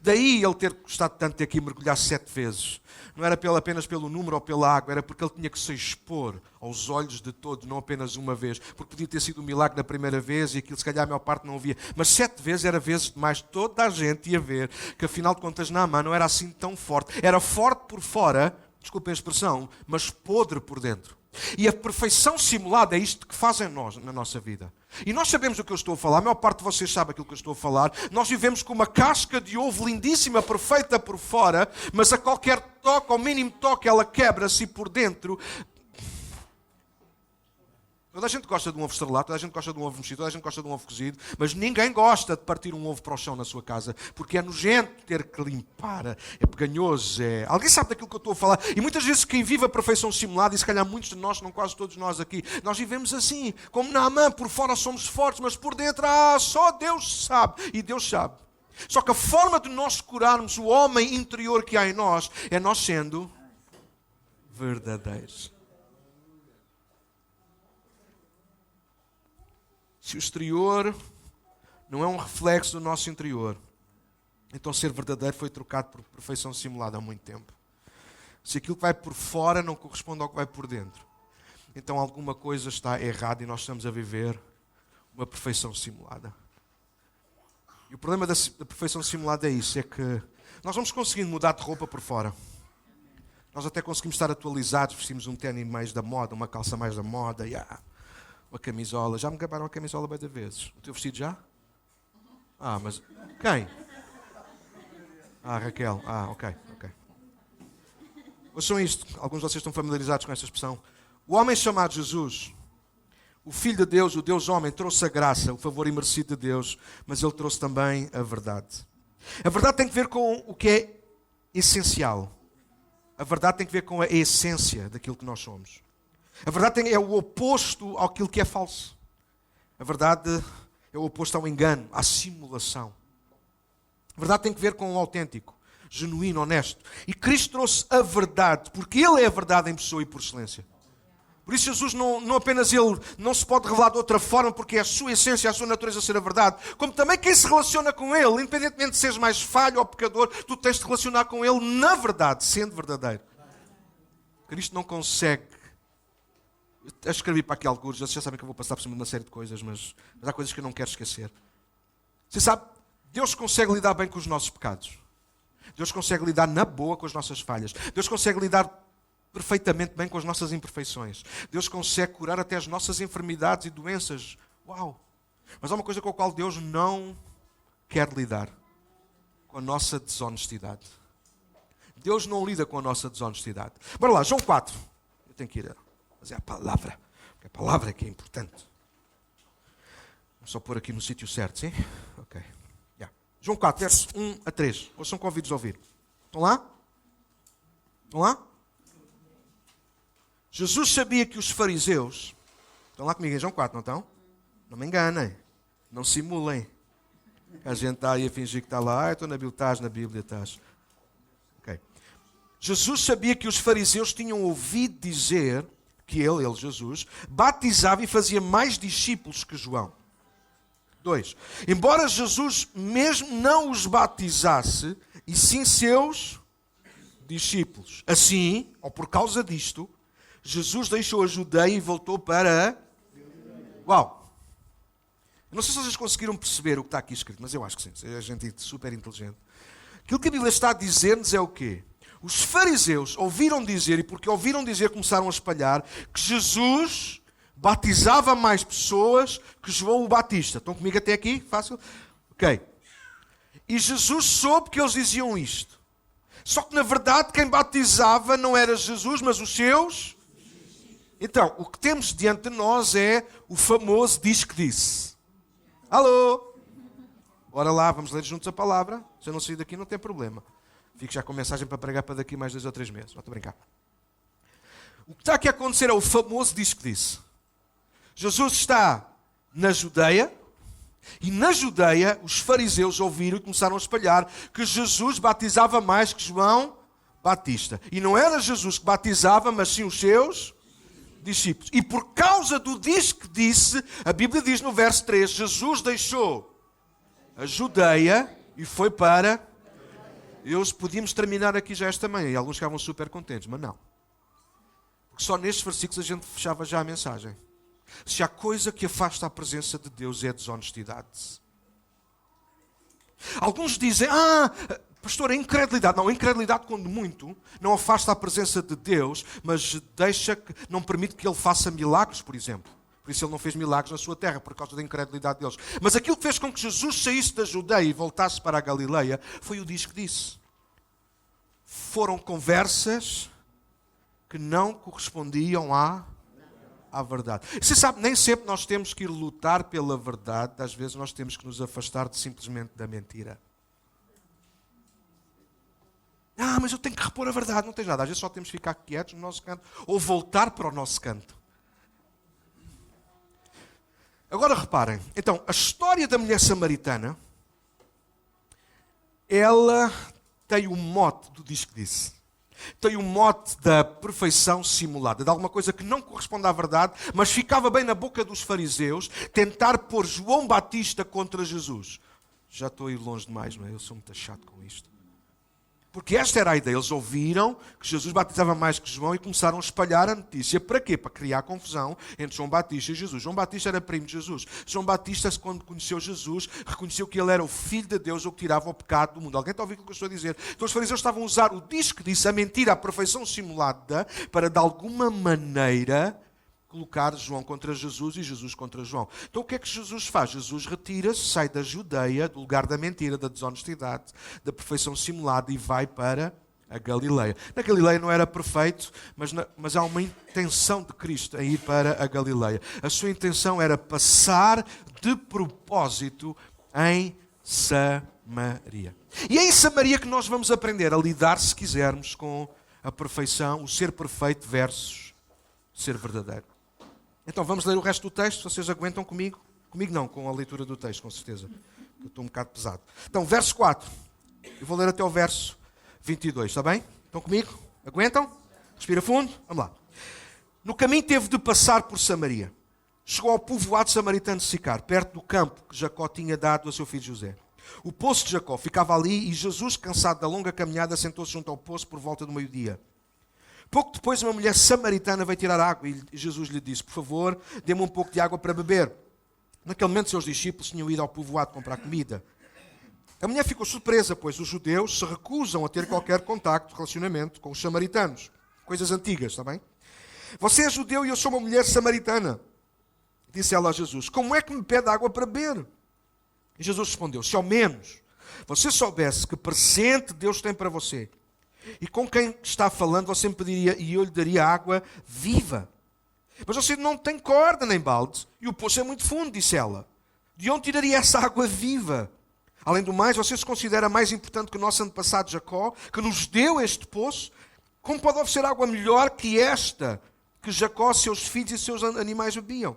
Daí ele ter gostado tanto de ter que ir mergulhar 7 vezes. Não era apenas pelo número ou pela água, era porque ele tinha que se expor aos olhos de todos, não apenas uma vez. Porque podia ter sido um milagre na primeira vez e aquilo se calhar a maior parte não via. Mas 7 vezes era vezes demais. Toda a gente ia ver que afinal de contas Naamã não era assim tão forte. Era forte por fora, desculpem a expressão, mas podre por dentro. E a perfeição simulada é isto que fazem nós na nossa vida. E nós sabemos do que eu estou a falar, a maior parte de vocês sabe aquilo que eu estou a falar. Nós vivemos com uma casca de ovo lindíssima, perfeita por fora, mas a qualquer toque, ao mínimo toque, ela quebra-se por dentro. Toda a gente gosta de um ovo estrelado, toda a gente gosta de um ovo mexido, toda a gente gosta de um ovo cozido, mas ninguém gosta de partir um ovo para o chão na sua casa, porque é nojento ter que limpar, é peganhoso, é... Alguém sabe daquilo que eu estou a falar? E muitas vezes quem vive a perfeição simulada, e se calhar muitos de nós, não quase todos nós aqui, nós vivemos assim, como Naamã, por fora somos fortes, mas por dentro, só Deus sabe, e Deus sabe. Só que a forma de nós curarmos o homem interior que há em nós, é nós sendo verdadeiros. Se o exterior não é um reflexo do nosso interior, então ser verdadeiro foi trocado por perfeição simulada há muito tempo. Se aquilo que vai por fora não corresponde ao que vai por dentro, então alguma coisa está errada e nós estamos a viver uma perfeição simulada. E o problema da perfeição simulada é isso, é que nós vamos conseguindo mudar de roupa por fora. Nós até conseguimos estar atualizados, vestimos um ténis mais da moda, uma calça mais da moda, uma camisola. Já me gabaram a camisola bem de vezes. O teu vestido já? Mas quem? Raquel. Ok. Ouçam isto. Alguns de vocês estão familiarizados com esta expressão. O homem chamado Jesus, o Filho de Deus, o Deus homem, trouxe a graça, o favor imerecido de Deus, mas ele trouxe também a verdade. A verdade tem que ver com o que é essencial. A verdade tem que ver com a essência daquilo que nós somos. A verdade é o oposto àquilo que é falso. A verdade é o oposto ao engano, à simulação. A verdade tem que ver com o autêntico, genuíno, honesto. E Cristo trouxe a verdade, porque Ele é a verdade em pessoa e por excelência. Por isso Jesus não apenas Ele não se pode revelar de outra forma, porque é a sua essência, a sua natureza ser a verdade, como também quem se relaciona com Ele, independentemente de seres mais falho ou pecador, tu tens de te relacionar com Ele na verdade, sendo verdadeiro. Cristo não consegue... Eu escrevi para aqui alguns, vocês já sabem que eu vou passar por cima de uma série de coisas, mas há coisas que eu não quero esquecer. Você sabe, Deus consegue lidar bem com os nossos pecados. Deus consegue lidar na boa com as nossas falhas. Deus consegue lidar perfeitamente bem com as nossas imperfeições. Deus consegue curar até as nossas enfermidades e doenças. Uau! Mas há uma coisa com a qual Deus não quer lidar. Com a nossa desonestidade. Deus não lida com a nossa desonestidade. Bora lá, João 4. Eu tenho que ir fazer a palavra. Porque a palavra é que é importante. Vamos só pôr aqui no sítio certo, sim? Ok. João 4, versos 1 a 3. Ou são convidados a ouvir. Estão lá? Estão lá? Jesus sabia que os fariseus... Estão lá comigo em João 4, não estão? Não me enganem. Não simulem. A gente está aí a fingir que está lá. Estou na Bíblia, estás na Bíblia, estás. Ok. Jesus sabia que os fariseus tinham ouvido dizer que ele, Jesus, batizava e fazia mais discípulos que João. 2. Embora Jesus mesmo não os batizasse, e sim seus discípulos. Assim, ou por causa disto, Jesus deixou a Judeia e voltou para... Uau! Eu não sei se vocês conseguiram perceber o que está aqui escrito, mas eu acho que sim. É gente super inteligente. Aquilo que a Bíblia está a dizer-nos é o quê? Os fariseus ouviram dizer, e porque ouviram dizer começaram a espalhar, que Jesus... batizava mais pessoas que João o Batista. Estão comigo até aqui? Fácil? Ok. E Jesus soube que eles diziam isto. Só que, na verdade, quem batizava não era Jesus, mas os seus. Então, o que temos diante de nós é o famoso diz que disse. Alô? Bora lá, vamos ler juntos a palavra. Se eu não sair daqui, não tem problema. Fico já com mensagem para pregar para daqui mais 2 ou 3 meses. Não estou a brincar. O que está aqui a acontecer é o famoso diz que disse. Jesus está na Judeia, e na Judeia os fariseus ouviram e começaram a espalhar que Jesus batizava mais que João Batista. E não era Jesus que batizava, mas sim os seus discípulos. E por causa do diz que disse, a Bíblia diz no verso 3, Jesus deixou a Judeia e foi para... Podíamos terminar aqui já esta manhã, e alguns ficavam super contentes, mas não. Porque só nestes versículos a gente fechava já a mensagem. Se há coisa que afasta a presença de Deus é a desonestidade. Alguns dizem, pastor, a incredulidade. Não, a incredulidade, quando muito, não afasta a presença de Deus, mas não permite que Ele faça milagres, por exemplo. Por isso Ele não fez milagres na sua terra, por causa da incredulidade deles. Mas aquilo que fez com que Jesus saísse da Judeia e voltasse para a Galileia, foi o diz que disse. Foram conversas que não correspondiam à à verdade. Você sabe, nem sempre nós temos que ir lutar pela verdade, às vezes nós temos que nos afastar simplesmente da mentira. Mas eu tenho que repor a verdade. Não tem nada. Às vezes só temos que ficar quietos no nosso canto ou voltar para o nosso canto. Agora reparem. Então, a história da mulher samaritana, ela tem o mote do diz que disse. Tem o mote da perfeição simulada, de alguma coisa que não corresponde à verdade, mas ficava bem na boca dos fariseus, tentar pôr João Batista contra Jesus. Já estou a ir longe demais, não é? Eu sou muito chato com isto. Porque esta era a ideia. Eles ouviram que Jesus batizava mais que João e começaram a espalhar a notícia. Para quê? Para criar confusão entre João Batista e Jesus. João Batista era primo de Jesus. João Batista, quando conheceu Jesus, reconheceu que ele era o Filho de Deus, ou que tirava o pecado do mundo. Alguém está a ouvir o que eu estou a dizer? Então os fariseus estavam a usar o diz que disse, a mentira, a perfeição simulada, para de alguma maneira colocar João contra Jesus e Jesus contra João. Então o que é que Jesus faz? Jesus retira-se, sai da Judeia, do lugar da mentira, da desonestidade, da perfeição simulada e vai para a Galileia. Na Galileia não era perfeito, mas há uma intenção de Cristo em ir para a Galileia. A sua intenção era passar de propósito em Samaria. E é em Samaria que nós vamos aprender a lidar, se quisermos, com a perfeição, o ser perfeito versus ser verdadeiro. Então vamos ler o resto do texto, vocês aguentam comigo? Comigo não, com a leitura do texto, com certeza. Eu estou um bocado pesado. Então, verso 4. Eu vou ler até o verso 22, está bem? Estão comigo? Aguentam? Respira fundo. Vamos lá. No caminho teve de passar por Samaria. Chegou ao povoado samaritano de Sicar, perto do campo que Jacó tinha dado a seu filho José. O poço de Jacó ficava ali e Jesus, cansado da longa caminhada, sentou-se junto ao poço por volta do meio-dia. Pouco depois, uma mulher samaritana veio tirar água e Jesus lhe disse: por favor, dê-me um pouco de água para beber. Naquele momento, seus discípulos tinham ido ao povoado comprar comida. A mulher ficou surpresa, pois os judeus se recusam a ter qualquer contacto, relacionamento com os samaritanos. Coisas antigas, está bem? Você é judeu e eu sou uma mulher samaritana. Disse ela a Jesus: como é que me pede água para beber? E Jesus respondeu: se ao menos você soubesse que presente Deus tem para você, e com quem está falando, você me pediria e eu lhe daria água viva. Mas você não tem corda nem balde, e o poço é muito fundo, disse ela. De onde tiraria essa água viva? Além do mais, você se considera mais importante que o nosso antepassado Jacó, que nos deu este poço? Como pode oferecer água melhor que esta, que Jacó, seus filhos e seus animais bebiam?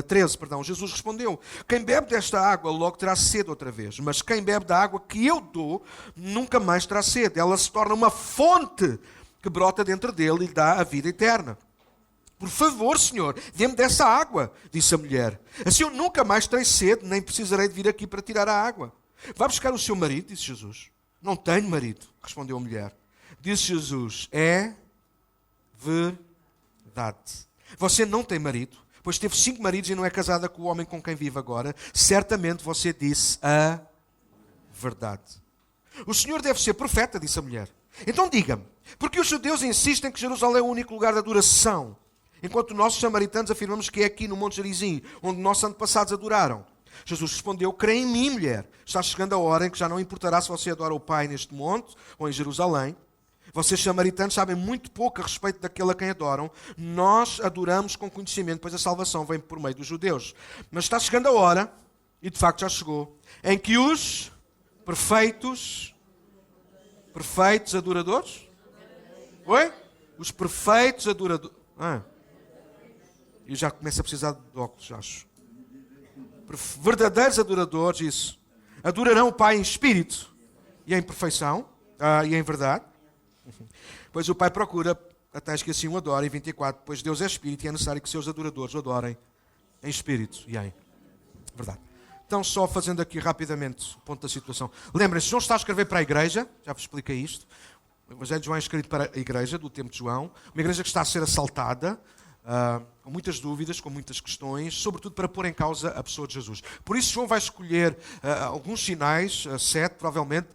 13, Jesus respondeu: quem bebe desta água logo terá sede outra vez, mas quem bebe da água que eu dou nunca mais terá sede. Ela se torna uma fonte que brota dentro dele e lhe dá a vida eterna. Por favor, Senhor, dê-me dessa água, disse a mulher. Assim eu nunca mais terei sede, nem precisarei de vir aqui para tirar a água. Vá buscar o seu marido, disse Jesus. Não tenho marido, respondeu a mulher. Disse Jesus: é verdade. Você não tem marido, pois teve 5 maridos e não é casada com o homem com quem vive agora. Certamente você disse a verdade. O Senhor deve ser profeta, disse a mulher. Então diga-me, porque os judeus insistem que Jerusalém é o único lugar de adoração, enquanto nós, os samaritanos, afirmamos que é aqui no Monte Gerizim, onde nossos antepassados adoraram? Jesus respondeu: crê em mim, mulher. Está chegando a hora em que já não importará se você adora o Pai neste monte ou em Jerusalém. Vocês, samaritanos, sabem muito pouco a respeito daquele a quem adoram. Nós adoramos com conhecimento, pois a salvação vem por meio dos judeus. Mas está chegando a hora, e de facto já chegou, em que os perfeitos adoradores? Oi? Os perfeitos adoradores. Eu já começo a precisar de óculos, acho. Verdadeiros adoradores, isso. Adorarão o Pai em espírito e em perfeição, e em verdade. Pois o Pai procura até que assim o adorem. 24. Pois Deus é espírito e é necessário que seus adoradores o adorem em espírito e em verdade. Então, só fazendo aqui rapidamente o ponto da situação. Lembrem-se, João está a escrever para a igreja, já vos expliquei isto. O Evangelho de João é escrito para a igreja do tempo de João, uma igreja que está a ser assaltada, com muitas dúvidas, com muitas questões, sobretudo para pôr em causa a pessoa de Jesus. Por isso, João vai escolher alguns sinais, 7 provavelmente,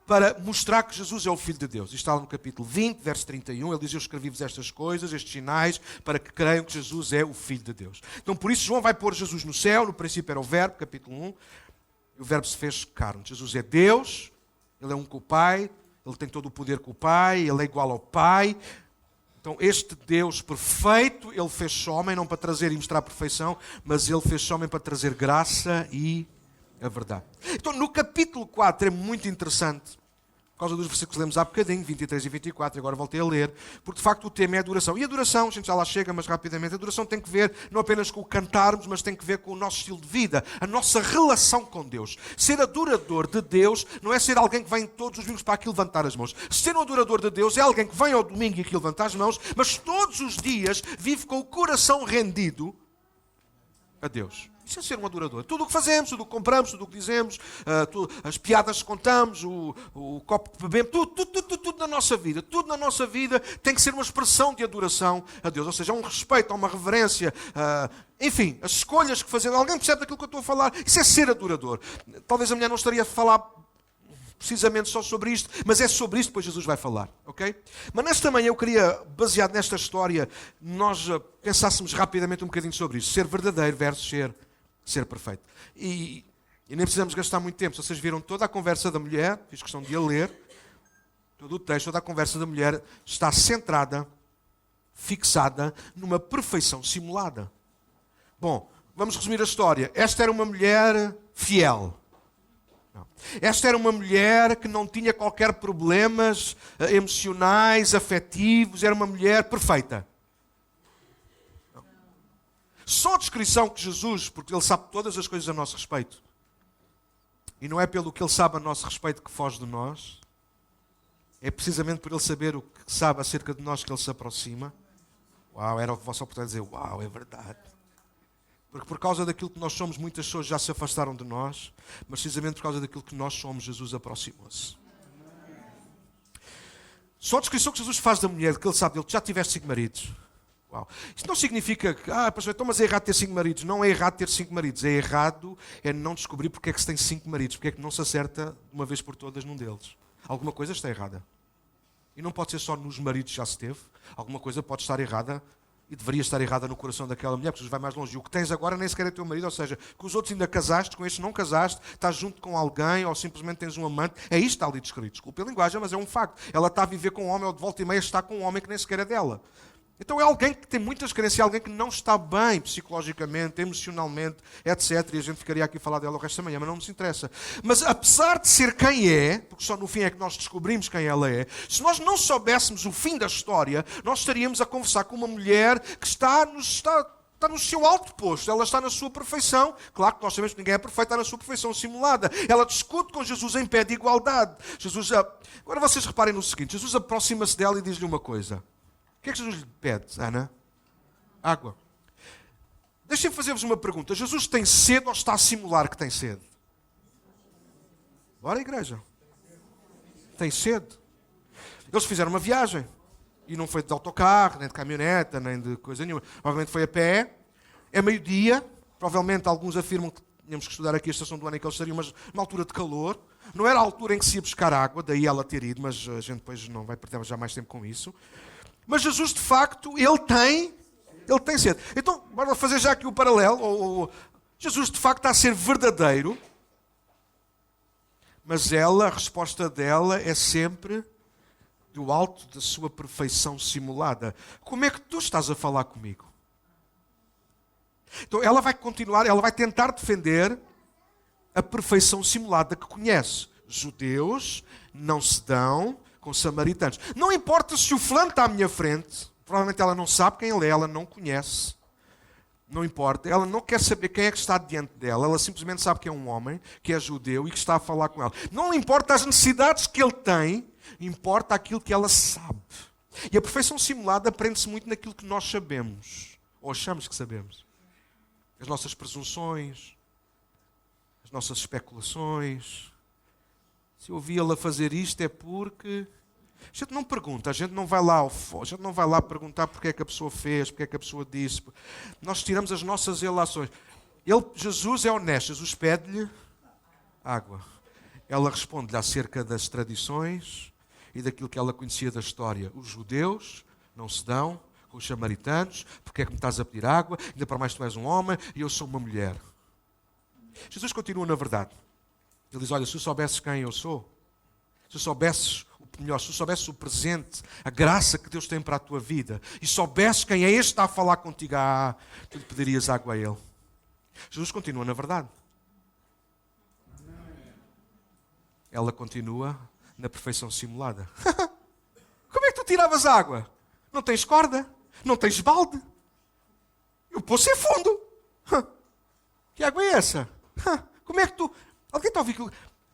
para mostrar que Jesus é o Filho de Deus. Isto está lá no capítulo 20, verso 31. Ele diz: eu escrevi-vos estas coisas, estes sinais, para que creiam que Jesus é o Filho de Deus. Então, por isso, João vai pôr Jesus no céu. No princípio era o Verbo, capítulo 1. E o Verbo se fez carne. Jesus é Deus, Ele é um com o Pai, Ele tem todo o poder com o Pai, Ele é igual ao Pai. Então, Então este Deus perfeito, Ele fez-se homem não para trazer e mostrar a perfeição, mas Ele fez-se homem para trazer graça e a verdade. Então no capítulo 4 é muito interessante, por causa dos versículos que lemos há bocadinho, 23 e 24, agora voltei a ler, porque de facto o tema é a adoração. E a adoração, a gente já lá chega, mas rapidamente, a adoração tem que ver não apenas com o cantarmos, mas tem que ver com o nosso estilo de vida, a nossa relação com Deus. Ser adorador de Deus não é ser alguém que vem todos os domingos para aqui levantar as mãos. Ser um adorador de Deus é alguém que vem ao domingo e aqui levantar as mãos, mas todos os dias vive com o coração rendido a Deus. Isso é ser um adorador. Tudo o que fazemos, tudo o que compramos, tudo o que dizemos, as piadas que contamos, o copo que bebemos, tudo na nossa vida. Tudo na nossa vida tem que ser uma expressão de adoração a Deus. Ou seja, há um respeito, há uma reverência. Enfim, as escolhas que fazemos. Alguém percebe daquilo que eu estou a falar? Isso é ser adorador. Talvez a mulher não estaria a falar precisamente só sobre isto, mas é sobre isto que depois Jesus vai falar, ok? Mas nesta manhã eu queria, baseado nesta história, nós pensássemos rapidamente um bocadinho sobre isto. Ser verdadeiro versus ser perfeito. E nem precisamos gastar muito tempo. Se vocês viram toda a conversa da mulher, fiz questão de a ler, todo o texto, toda a conversa da mulher está centrada, fixada numa perfeição simulada. Bom, vamos resumir a história. Esta era uma mulher fiel. Esta era uma mulher que não tinha qualquer problemas emocionais, afetivos, era uma mulher perfeita. Só a descrição que Jesus, porque Ele sabe todas as coisas a nosso respeito, e não é pelo que Ele sabe a nosso respeito que foge de nós, é precisamente por Ele saber o que sabe acerca de nós que Ele se aproxima. Uau, era a vossa oportunidade de dizer, uau, é verdade. Porque por causa daquilo que nós somos, muitas pessoas já se afastaram de nós, mas precisamente por causa daquilo que nós somos, Jesus aproximou-se. Só a descrição que Jesus faz da mulher, que Ele sabe dele, que já tiveste 5 maridos. Uau. Isto não significa que, pastor, então, mas é errado ter 5 maridos. Não é errado ter 5 maridos. É errado não descobrir porque é que se tem 5 maridos, porque é que não se acerta de uma vez por todas num deles. Alguma coisa está errada. E não pode ser só nos maridos que já se teve. Alguma coisa pode estar errada e deveria estar errada no coração daquela mulher, porque Jesus vai mais longe. E o que tens agora nem sequer é teu marido, ou seja, com os outros ainda casaste, com estes não casaste, estás junto com alguém ou simplesmente tens um amante. É isto que está ali descrito. Desculpe a linguagem, mas é um facto. Ela está a viver com um homem ou de volta e meia está com um homem que nem sequer é dela. Então é alguém que tem muitas carências, é alguém que não está bem psicologicamente, emocionalmente, etc. E a gente ficaria aqui a falar dela o resto da manhã, mas não nos interessa. Mas apesar de ser quem é, porque só no fim é que nós descobrimos quem ela é, se nós não soubéssemos o fim da história, nós estaríamos a conversar com uma mulher que está no seu alto posto, ela está na sua perfeição. Claro que nós sabemos que ninguém é perfeito, está na sua perfeição simulada. Ela discute com Jesus em pé de igualdade. Agora vocês reparem no seguinte, Jesus aproxima-se dela e diz-lhe uma coisa. O que é que Jesus lhe pede, Ana? Água. Deixem-me fazer-vos uma pergunta. Jesus tem sede ou está a simular que tem sede? Bora, igreja. Tem sede. Eles fizeram uma viagem. E não foi de autocarro, nem de caminhoneta, nem de coisa nenhuma. Provavelmente foi a pé. É meio-dia. Provavelmente alguns afirmam que tínhamos que estudar aqui a estação do ano em que eles estariam, mas uma altura de calor. Não era a altura em que se ia buscar água, daí ela ter ido, mas a gente depois não vai perder já mais tempo com isso. Mas Jesus, de facto, ele tem sede. Então, bora fazer já aqui o paralelo. Jesus, de facto, está a ser verdadeiro, mas a resposta dela é sempre do alto da sua perfeição simulada. Como é que tu estás a falar comigo? Então, ela vai continuar, ela vai tentar defender a perfeição simulada que conhece. Judeus não se dão com samaritanos. Não importa se o fulano está à minha frente, provavelmente ela não sabe quem ele é, ela não conhece, não importa, ela não quer saber quem é que está diante dela, ela simplesmente sabe que é um homem, que é judeu e que está a falar com ela. Não lhe importa as necessidades que ele tem, importa aquilo que ela sabe. E a perfeição simulada aprende-se muito naquilo que nós sabemos, ou achamos que sabemos. As nossas presunções, as nossas especulações. Se eu ouvi-la fazer isto é porque... A gente não pergunta, a gente não vai lá perguntar porque é que a pessoa fez, porque é que a pessoa disse. Nós tiramos as nossas relações. Jesus é honesto, Jesus pede-lhe água. Ela responde-lhe acerca das tradições e daquilo que ela conhecia da história. Os judeus não se dão com os samaritanos, porque é que me estás a pedir água, ainda para mais tu és um homem e eu sou uma mulher. Jesus continua na verdade. Ele diz, olha, se tu soubesses quem eu sou, se tu soubesses muito melhor se tu soubesses o presente, a graça que Deus tem para a tua vida, e soubesses quem é este que está a falar contigo, tu lhe pedirias água a Ele. Jesus continua na verdade. Ela continua na perfeição simulada. Como é que tu tiravas água? Não tens corda? Não tens balde? O poço é fundo. Que água é essa? Como é que tu... Alguém está a ouvir que a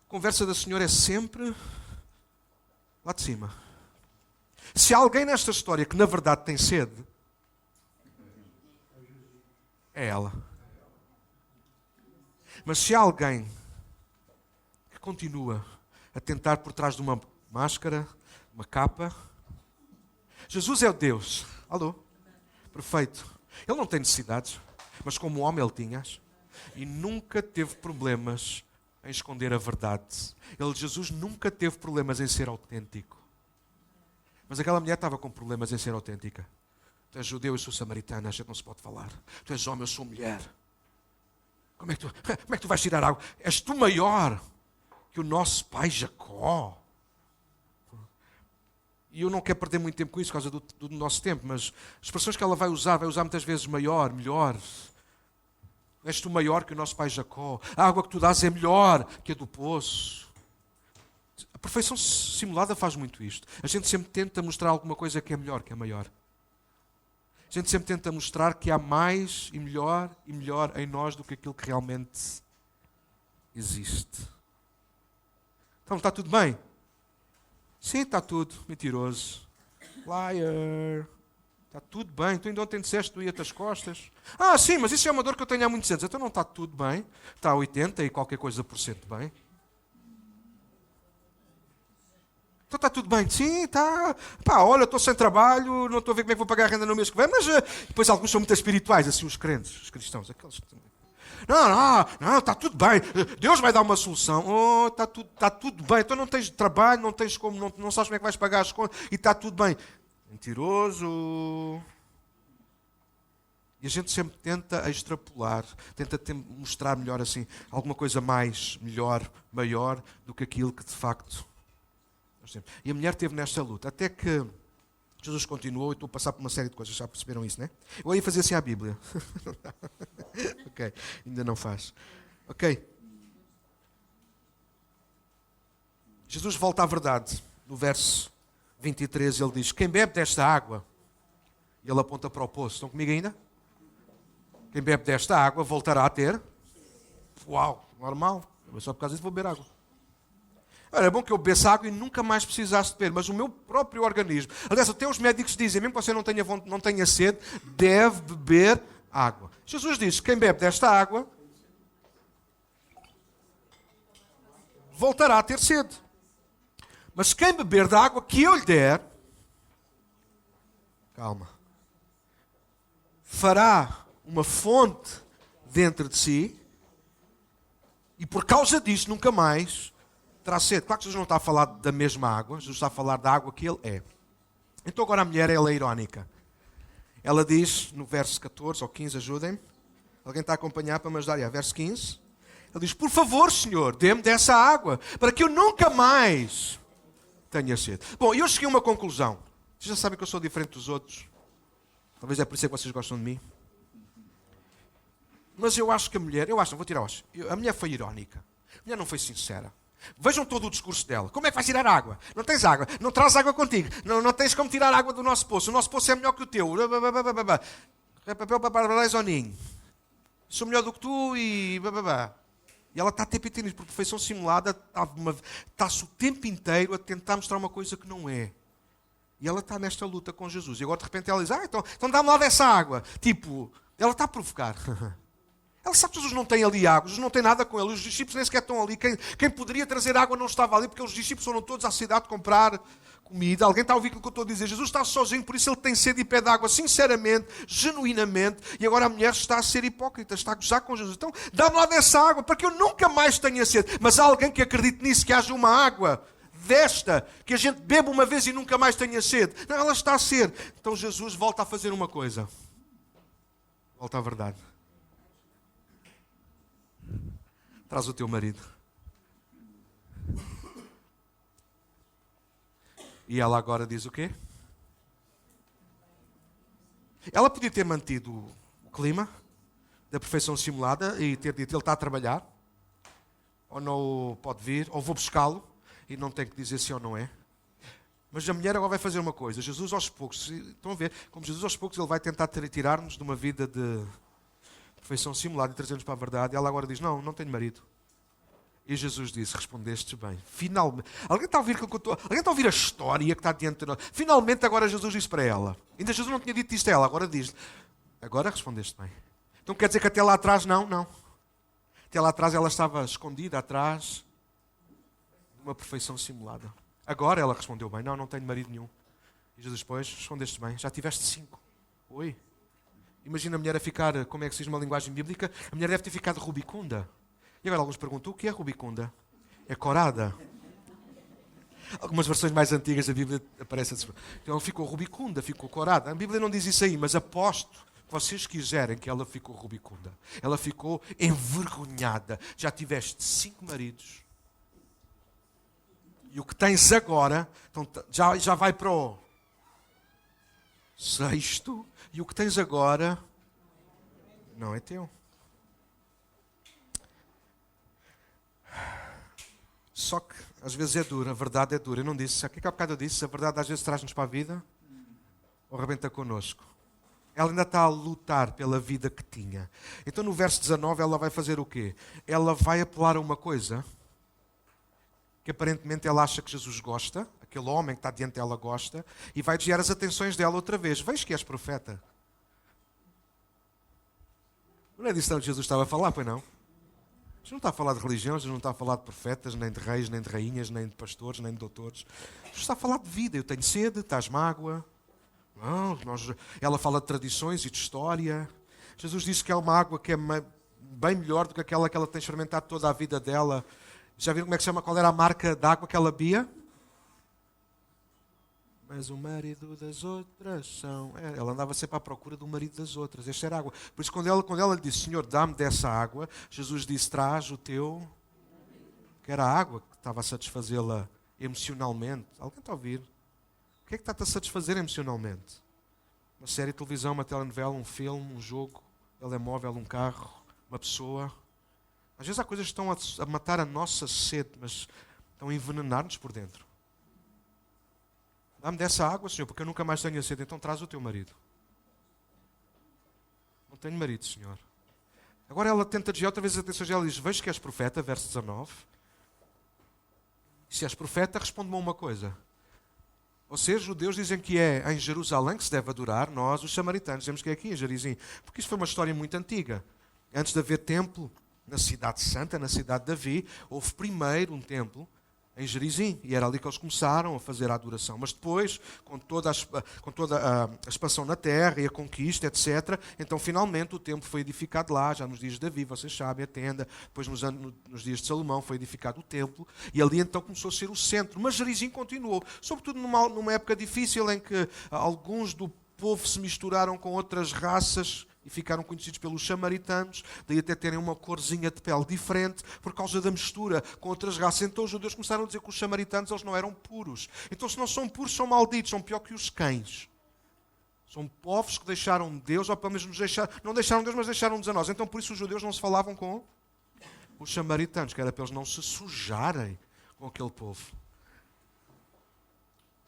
conversa da senhora é sempre lá de cima. Se há alguém nesta história que na verdade tem sede, é ela. Mas se há alguém que continua a tentar por trás de uma máscara, uma capa, Jesus é o Deus. Alô? Perfeito. Ele não tem necessidades, mas como homem ele tinha-as. E nunca teve problemas em esconder a verdade. Jesus nunca teve problemas em ser autêntico. Mas aquela mulher estava com problemas em ser autêntica. Tu és judeu, eu sou samaritana, a gente não se pode falar. Tu és homem, eu sou mulher. Como é que tu vais tirar água? És tu maior que o nosso pai Jacó. E eu não quero perder muito tempo com isso, por causa do nosso tempo, mas as expressões que ela vai usar muitas vezes maior, melhor. És tu maior que o nosso pai Jacó. A água que tu dás é melhor que a do poço. A perfeição simulada faz muito isto. A gente sempre tenta mostrar alguma coisa que é melhor, que é maior. A gente sempre tenta mostrar que há mais e melhor em nós do que aquilo que realmente existe. Então, está tudo bem? Sim, está tudo. Mentiroso. Liar. Está tudo bem. Tu ainda ontem disseste que doía-te as costas. Ah, sim, mas isso é uma dor que eu tenho há muitos anos. Então não está tudo bem. Está a 80 e qualquer coisa por cento bem. Então está tudo bem? Sim, está. Pá, olha, estou sem trabalho, não estou a ver como é que vou pagar a renda no mês que vem, mas depois alguns são muito espirituais, assim, os crentes, os cristãos, aqueles que... Não, está tudo bem. Deus vai dar uma solução. Oh, está tudo bem. Então não tens trabalho, não tens como, não sabes como é que vais pagar as contas e está tudo bem. Mentiroso. E a gente sempre tenta extrapolar, tenta mostrar melhor assim, alguma coisa mais, melhor, maior do que aquilo que de facto nós temos. E a mulher teve nesta luta, até que Jesus continuou, e estou a passar por uma série de coisas, já perceberam isso, não é? Eu ia fazer assim à Bíblia. Ok, ainda não faz. Ok. Jesus volta à verdade. No verso 23 ele diz, quem bebe desta água, e ele aponta para o poço, estão comigo ainda? Quem bebe desta água voltará a ter. Uau, normal. Só por causa disso vou beber água. Era bom que eu bebesse água e nunca mais precisasse de beber, mas o meu próprio organismo, aliás, até os médicos dizem, mesmo que você não tenha sede, deve beber água. Jesus disse, quem bebe desta água voltará a ter sede. Mas quem beber da água que eu lhe der, calma, fará uma fonte dentro de si e por causa disso nunca mais terá sede. Claro que Jesus não está a falar da mesma água, Jesus está a falar da água que ele é. Então agora a mulher, ela é irónica. Ela diz, no verso 14 ou 15, ajudem-me. Alguém está a acompanhar para me ajudar? Verso 15. Ela diz, por favor, Senhor, dê-me dessa água, para que eu nunca mais tenha sede. Bom, eu cheguei a uma conclusão. Vocês já sabem que eu sou diferente dos outros. Talvez é por isso que vocês gostam de mim. Mas eu acho que a mulher, vou tirar hoje. A mulher foi irónica. A mulher não foi sincera. Vejam todo o discurso dela. Como é que vais tirar água? Não tens água. Não traz água contigo. Não tens como tirar água do nosso poço. O nosso poço é melhor que o teu. Papel para ninho. Sou melhor do que tu e... E ela está a ter pitinis por perfeição simulada. Está-se o tempo inteiro a tentar mostrar uma coisa que não é. E ela está nesta luta com Jesus. E agora de repente ela diz, então dá-me lá dessa água. Tipo, ela está a provocar. Ela sabe que Jesus não tem ali água, Jesus não tem nada com ele, os discípulos nem sequer estão ali. Quem poderia trazer água não estava ali, porque os discípulos foram todos à cidade comprar comida. Alguém está a ouvir aquilo que eu estou a dizer? Jesus está sozinho, por isso ele tem sede e pede água, sinceramente, genuinamente. E agora a mulher está a ser hipócrita, está a gozar com Jesus. Então, dá-me lá dessa água, para que eu nunca mais tenha sede. Mas há alguém que acredite nisso, que haja uma água desta, que a gente bebe uma vez e nunca mais tenha sede. Não, ela está a ser. Então Jesus volta a fazer uma coisa. Volta à verdade. Traz o teu marido. E ela agora diz o quê? Ela podia ter mantido o clima da perfeição simulada e ter dito, ele está a trabalhar, ou não pode vir, ou vou buscá-lo, e não tem que dizer sim ou não é. Mas a mulher agora vai fazer uma coisa. Jesus aos poucos, estão a ver, como Jesus aos poucos ele vai tentar tirar-nos de uma vida de perfeição simulada e trazer-nos para a verdade. E ela agora diz, não tenho marido. E Jesus disse, respondeste bem. Finalmente. Alguém está a ouvir, alguém está a ouvir a história que está diante de nós? Finalmente agora Jesus disse para ela. Ainda Jesus não tinha dito isto a ela, agora diz. Agora respondeste bem. Então quer dizer que até lá atrás não. Até lá atrás ela estava escondida atrás de uma perfeição simulada. Agora ela respondeu bem, não tenho marido nenhum. E Jesus, pois, respondeste bem, já tiveste 5. Oi. Imagina a mulher a ficar, como é que se diz uma linguagem bíblica? A mulher deve ter ficado rubicunda. E agora alguns perguntam, o que é rubicunda? É corada. Algumas versões mais antigas da Bíblia aparecem assim. Então ela ficou rubicunda, ficou corada. A Bíblia não diz isso aí, mas aposto que vocês quiserem que ela ficou rubicunda. Ela ficou envergonhada. Já tiveste 5 maridos. E o que tens agora, então, já vai para o 6º. E o que tens agora não é teu. Só que às vezes é dura, a verdade é dura. Eu não disse, o que há bocado eu disse? A verdade às vezes traz-nos para a vida ou arrebenta connosco. Ela ainda está a lutar pela vida que tinha. Então no verso 19 ela vai fazer o quê? Ela vai apelar a uma coisa que aparentemente ela acha que Jesus gosta, aquele homem que está diante dela gosta, e vai desviar as atenções dela outra vez. Vejo que és profeta. Não é disso que Jesus estava a falar, pois não? Jesus não está a falar de religião, Jesus não está a falar de profetas, nem de reis, nem de rainhas, nem de pastores, nem de doutores. Jesus está a falar de vida. Eu tenho sede, estás mágoa. Não, ela fala de tradições e de história. Jesus disse que é uma água que é bem melhor do que aquela que ela tem experimentado toda a vida dela. Já viram como é que se chama? Qual era a marca de água que ela bebia? Mas o marido das outras são... Ela andava sempre à procura do marido das outras. Esta era a água. Por isso, quando ela lhe disse, Senhor, dá-me dessa água, Jesus disse, traz o teu... Que era a água que estava a satisfazê-la emocionalmente. Alguém está a ouvir? O que é que está a satisfazer emocionalmente? Uma série de televisão, uma telenovela, um filme, um jogo, um telemóvel, um carro, uma pessoa. Às vezes há coisas que estão a matar a nossa sede, mas estão a envenenar-nos por dentro. Dá-me dessa água, Senhor, porque eu nunca mais tenho a sede. Então traz o teu marido. Não tenho marido, Senhor. Agora ela tenta desviar outra vez a atenção dela e diz, vejo que és profeta, verso 19. E se és profeta, responde-me uma coisa. Vocês, judeus, dizem que é em Jerusalém que se deve adorar, nós, os samaritanos, dizemos que é aqui em Gerizim. Porque isso foi uma história muito antiga. Antes de haver templo na cidade santa, na cidade de Davi, houve primeiro um templo em Gerizim, e era ali que eles começaram a fazer a adoração. Mas depois, com toda a expansão na terra e a conquista, etc., então finalmente o templo foi edificado lá, já nos dias de Davi, vocês sabem, a tenda, depois nos dias de Salomão foi edificado o templo, e ali então começou a ser o centro. Mas Gerizim continuou, sobretudo numa época difícil em que alguns do povo se misturaram com outras raças, e ficaram conhecidos pelos samaritanos, daí até terem uma corzinha de pele diferente, por causa da mistura com outras raças. Então os judeus começaram a dizer que os samaritanos eles não eram puros. Então se não são puros, são malditos, são pior que os cães. São povos que deixaram Deus, ou pelo menos não deixaram Deus, mas deixaram-nos a nós. Então por isso os judeus não se falavam com os samaritanos, que era para eles não se sujarem com aquele povo.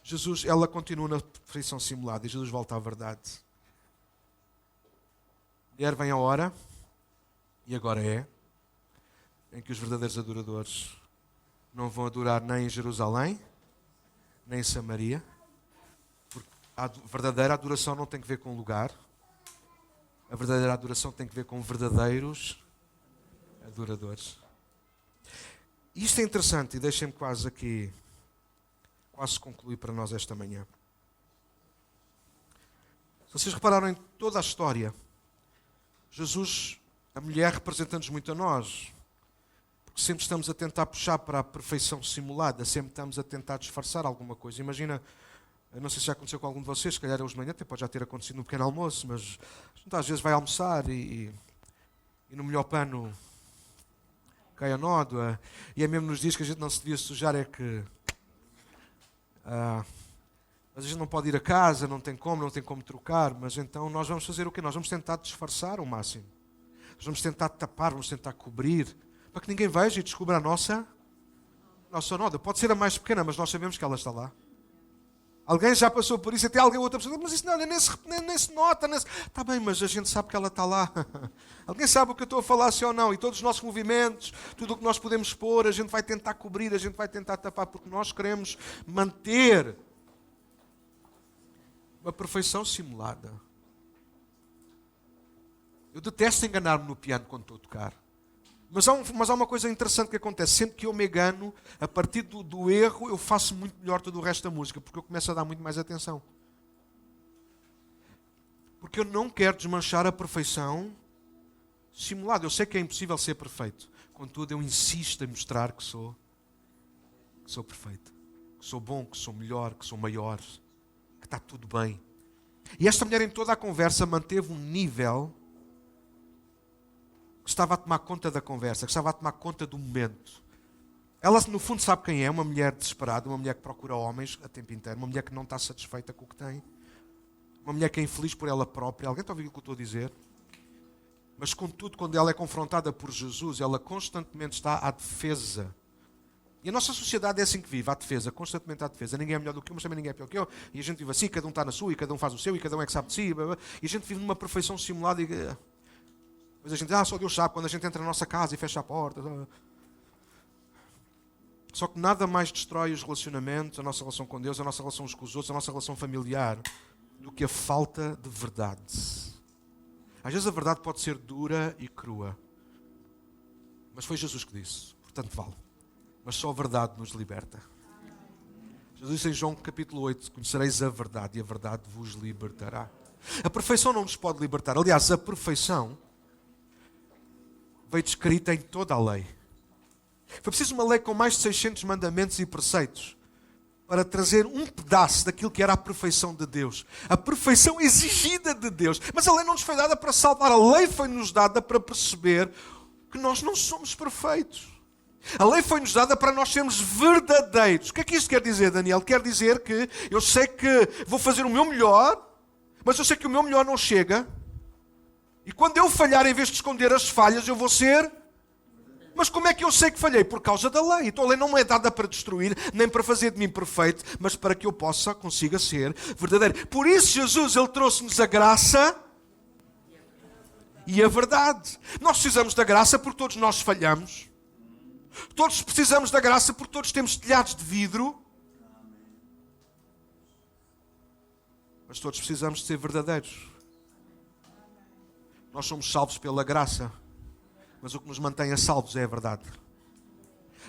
Jesus, ela continua na perfeição simulada e Jesus volta à verdade. Mulher, vem a hora, e agora é, em que os verdadeiros adoradores não vão adorar nem em Jerusalém, nem em Samaria, porque a verdadeira adoração não tem que ver com lugar, a verdadeira adoração tem que ver com verdadeiros adoradores. E isto é interessante, e deixem-me quase concluir para nós esta manhã. Se vocês repararam em toda a história, Jesus, a mulher, representa-nos muito a nós, porque sempre estamos a tentar puxar para a perfeição simulada, sempre estamos a tentar disfarçar alguma coisa. Imagina, eu não sei se já aconteceu com algum de vocês, se calhar hoje de manhã, até pode já ter acontecido no pequeno almoço, mas às vezes vai almoçar e no melhor pano cai a nódoa, e é mesmo nos dias que a gente não se devia sujar, é que Mas a gente não pode ir a casa, não tem como trocar, mas então nós vamos fazer o quê? Nós vamos tentar disfarçar ao máximo. Nós vamos tentar tapar, vamos tentar cobrir, para que ninguém veja e descubra a nossa nódoa. Pode ser a mais pequena, mas nós sabemos que ela está lá. Alguém já passou por isso, até alguém, outra pessoa, mas isso não, nem se nota. Está bem, mas a gente sabe que ela está lá. Alguém sabe o que eu estou a falar, sim ou não? E todos os nossos movimentos, tudo o que nós podemos expor, a gente vai tentar cobrir, a gente vai tentar tapar, porque nós queremos manter uma perfeição simulada. Eu detesto enganar-me no piano quando estou a tocar. Mas há uma coisa interessante que acontece. Sempre que eu me engano, a partir do erro, eu faço muito melhor todo o resto da música, porque eu começo a dar muito mais atenção. Porque eu não quero desmanchar a perfeição simulada. Eu sei que é impossível ser perfeito. Contudo, eu insisto em mostrar que sou perfeito. Que sou bom, que sou melhor, que sou maior. Que está tudo bem. E esta mulher em toda a conversa manteve um nível que estava a tomar conta da conversa, que estava a tomar conta do momento. Ela, no fundo, sabe quem é? Uma mulher desesperada, uma mulher que procura homens a tempo inteiro, uma mulher que não está satisfeita com o que tem, uma mulher que é infeliz por ela própria. Alguém está a ouvir o que eu estou a dizer? Mas, contudo, quando ela é confrontada por Jesus, ela constantemente está à defesa. E a nossa sociedade é assim que vive, à defesa, constantemente à defesa. Ninguém é melhor do que eu, mas também ninguém é pior que eu. E a gente vive assim, cada um está na sua, e cada um faz o seu, e cada um é que sabe de si. E a gente vive numa perfeição simulada e... Mas a gente diz, só Deus sabe, quando a gente entra na nossa casa e fecha a porta. Só que nada mais destrói os relacionamentos, a nossa relação com Deus, a nossa relação uns com os outros, a nossa relação familiar, do que a falta de verdade. Às vezes a verdade pode ser dura e crua. Mas foi Jesus que disse, portanto vale. Mas só a verdade nos liberta. Jesus disse em João capítulo 8, conhecereis a verdade e a verdade vos libertará. A perfeição não nos pode libertar. Aliás, a perfeição veio descrita em toda a lei. Foi preciso uma lei com mais de 600 mandamentos e preceitos para trazer um pedaço daquilo que era a perfeição de Deus. A perfeição exigida de Deus. Mas a lei não nos foi dada para salvar. A lei foi-nos dada para perceber que nós não somos perfeitos. A lei foi-nos dada para nós sermos verdadeiros. O que é que isto quer dizer, Daniel? Quer dizer que eu sei que vou fazer o meu melhor, mas eu sei que o meu melhor não chega. E quando eu falhar, em vez de esconder as falhas, eu vou ser... Mas como é que eu sei que falhei? Por causa da lei. Então a lei não me é dada para destruir, nem para fazer de mim perfeito, mas para que eu consiga ser verdadeiro. Por isso Jesus, Ele trouxe-nos a graça e a verdade. Nós precisamos da graça porque todos nós falhamos. Todos precisamos da graça porque todos temos telhados de vidro. Mas todos precisamos de ser verdadeiros. Nós somos salvos pela graça, mas o que nos mantém a salvos é a verdade.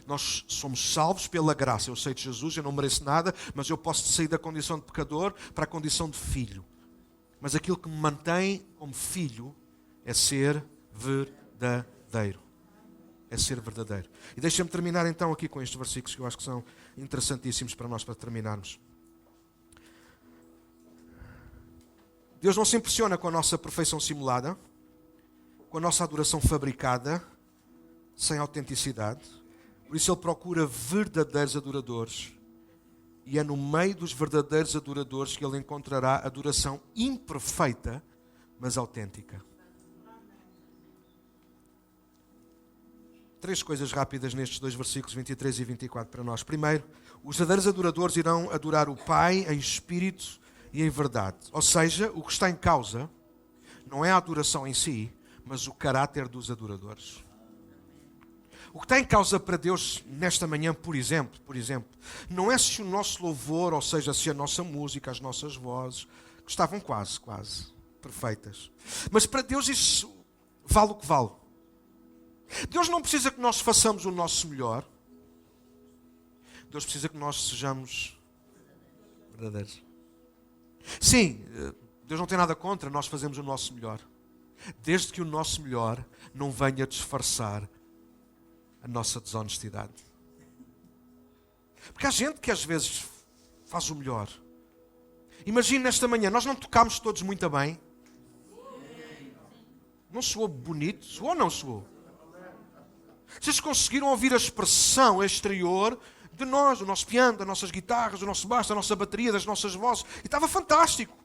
Nós somos salvos pela graça. Eu sei de Jesus, eu não mereço nada, mas eu posso sair da condição de pecador para a condição de filho. Mas aquilo que me mantém como filho é ser verdadeiro. É ser verdadeiro. E deixem-me terminar então aqui com estes versículos que eu acho que são interessantíssimos para nós, para terminarmos. Deus não se impressiona com a nossa perfeição simulada, com a nossa adoração fabricada, sem autenticidade. Por isso Ele procura verdadeiros adoradores. E é no meio dos verdadeiros adoradores que Ele encontrará adoração imperfeita, mas autêntica. 3 coisas rápidas nestes 2 versículos 23 e 24 para nós. Primeiro, os verdadeiros adoradores irão adorar o Pai em espírito e em verdade. Ou seja, o que está em causa não é a adoração em si, mas o caráter dos adoradores. O que está em causa para Deus nesta manhã, por exemplo, não é se o nosso louvor, ou seja, se a nossa música, as nossas vozes, que estavam quase perfeitas. Mas para Deus isso vale o que vale. Deus não precisa que nós façamos o nosso melhor. Deus precisa que nós sejamos verdadeiros. Sim, Deus não tem nada contra nós fazermos o nosso melhor. Desde que o nosso melhor não venha disfarçar a nossa desonestidade. Porque há gente que às vezes faz o melhor. Imagine nesta manhã, nós não tocámos todos muito bem. Não soou bonito? Soou ou não soou? Vocês conseguiram ouvir a expressão exterior de nós, do nosso piano, das nossas guitarras, do nosso baixo, da nossa bateria, das nossas vozes. E estava fantástico.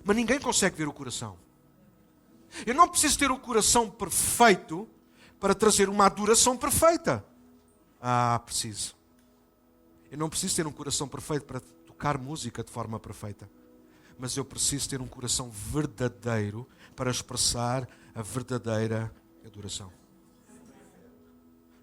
Mas ninguém consegue ver o coração. Eu não preciso ter o coração perfeito para trazer uma adoração perfeita. Preciso. Eu não preciso ter um coração perfeito para tocar música de forma perfeita. Mas eu preciso ter um coração verdadeiro para expressar a verdadeira adoração.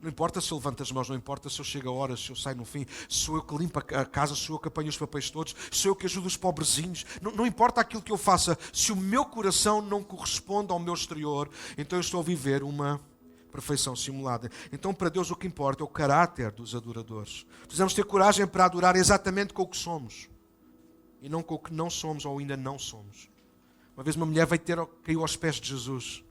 Não importa se eu levanto as mãos, não importa se eu chego a horas, se eu saio no fim, sou eu que limpo a casa, sou eu que apanho os papéis todos, sou eu que ajudo os pobrezinhos. Não importa aquilo que eu faça, se o meu coração não corresponde ao meu exterior, então eu estou a viver uma perfeição simulada. Então para Deus o que importa é o caráter dos adoradores. Precisamos ter coragem para adorar exatamente com o que somos e não com o que não somos ou ainda não somos. Uma vez uma mulher caiu aos pés de Jesus,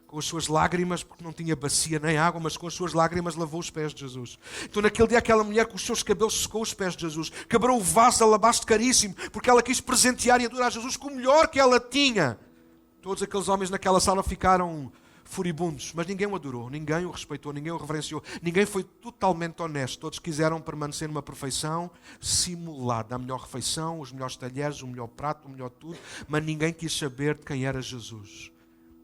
com as suas lágrimas, porque não tinha bacia nem água, mas com as suas lágrimas lavou os pés de Jesus. Então naquele dia aquela mulher com os seus cabelos secou os pés de Jesus, quebrou o vaso de alabastro caríssimo, porque ela quis presentear e adorar Jesus com o melhor que ela tinha. Todos aqueles homens naquela sala ficaram furibundos, mas ninguém o adorou, ninguém o respeitou, ninguém o reverenciou, ninguém foi totalmente honesto. Todos quiseram permanecer numa perfeição simulada, a melhor refeição, os melhores talheres, o melhor prato, o melhor tudo, mas ninguém quis saber de quem era Jesus.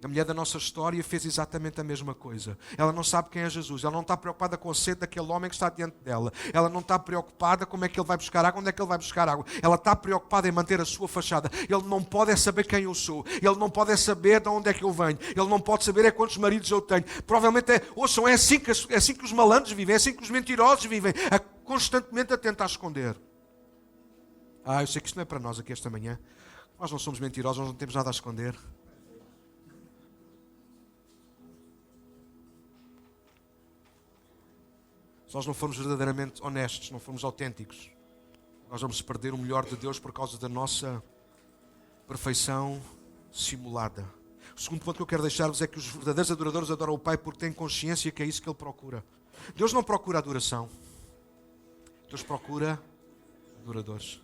A mulher da nossa história fez exatamente a mesma coisa. Ela não sabe quem é Jesus. Ela não está preocupada com a sede daquele homem que está diante dela. Ela não está preocupada como é que ele vai buscar água, onde é que ele vai buscar água. Ela está preocupada em manter a sua fachada. Ele não pode saber quem eu sou. Ele não pode saber de onde é que eu venho. Ele não pode saber quantos maridos eu tenho. Provavelmente é assim que os malandros vivem, é assim que os mentirosos vivem. Constantemente a tentar esconder. Eu sei que isto não é para nós aqui esta manhã. Nós não somos mentirosos, nós não temos nada a esconder. Se nós não formos verdadeiramente honestos, não formos autênticos, nós vamos perder o melhor de Deus por causa da nossa perfeição simulada. O segundo ponto que eu quero deixar-vos é que os verdadeiros adoradores adoram o Pai porque têm consciência que é isso que Ele procura. Deus não procura adoração. Deus procura adoradores.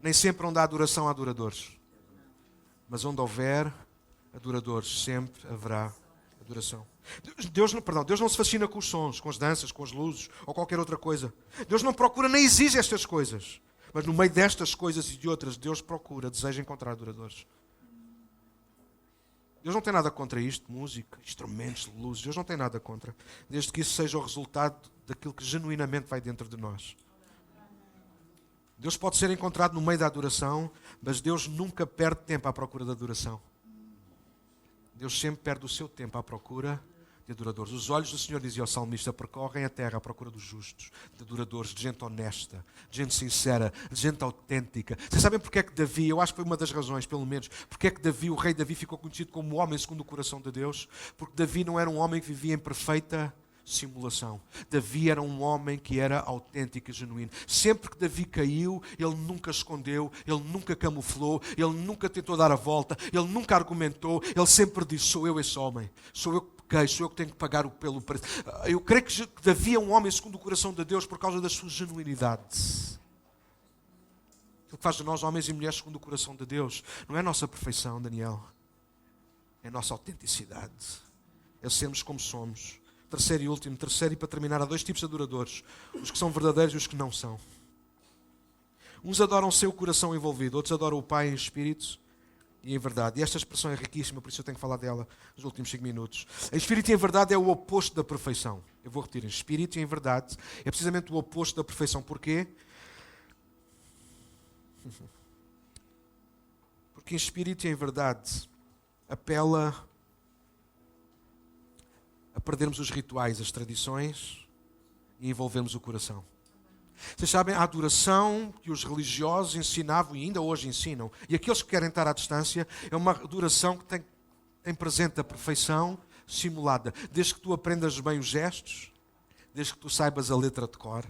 Nem sempre onde há adoração há adoradores. Mas onde houver adoradores, sempre haverá adoração. Deus não se fascina com os sons, com as danças, com as luzes ou qualquer outra coisa. Deus não procura nem exige estas coisas. Mas no meio destas coisas e de outras, Deus procura, deseja encontrar adoradores. Deus não tem nada contra isto, música, instrumentos, luzes. Deus não tem nada contra. Desde que isso seja o resultado daquilo que genuinamente vai dentro de nós. Deus pode ser encontrado no meio da adoração, mas Deus nunca perde tempo à procura da adoração. Deus sempre perde o seu tempo à procura de adoradores. Os olhos do Senhor, dizia o salmista, percorrem a terra à procura dos justos, de adoradores, de gente honesta, de gente sincera, de gente autêntica. Vocês sabem porque é que Davi, eu acho que foi uma das razões, pelo menos, porque é que o rei Davi ficou conhecido como o homem segundo o coração de Deus? Porque Davi não era um homem que vivia em perfeita simulação. Davi era um homem que era autêntico e genuíno. Sempre que Davi caiu, ele nunca escondeu, ele nunca camuflou, ele nunca tentou dar a volta, ele nunca argumentou, ele sempre disse: sou eu esse homem, sou eu que pequei, sou eu que tenho que pagar pelo preço. Eu creio que Davi é um homem segundo o coração de Deus por causa da sua genuinidade. Aquilo que faz de nós homens e mulheres segundo o coração de Deus não é a nossa perfeição, Daniel, é a nossa autenticidade, é sermos como somos. Terceiro e para terminar, há dois tipos de adoradores: os que são verdadeiros e os que não são. Uns adoram sem o coração envolvido, outros adoram o Pai em espírito e em verdade. E esta expressão é riquíssima, por isso eu tenho que falar dela nos últimos 5 minutos. Em espírito e em verdade é o oposto da perfeição. Eu vou repetir: em espírito e em verdade é precisamente o oposto da perfeição. Porquê? Porque em espírito e em verdade apela a perdermos os rituais, as tradições e envolvermos o coração. Vocês sabem, a adoração que os religiosos ensinavam e ainda hoje ensinam, e aqueles que querem estar à distância, é uma adoração que tem presente a perfeição simulada. Desde que tu aprendas bem os gestos, desde que tu saibas a letra de cor,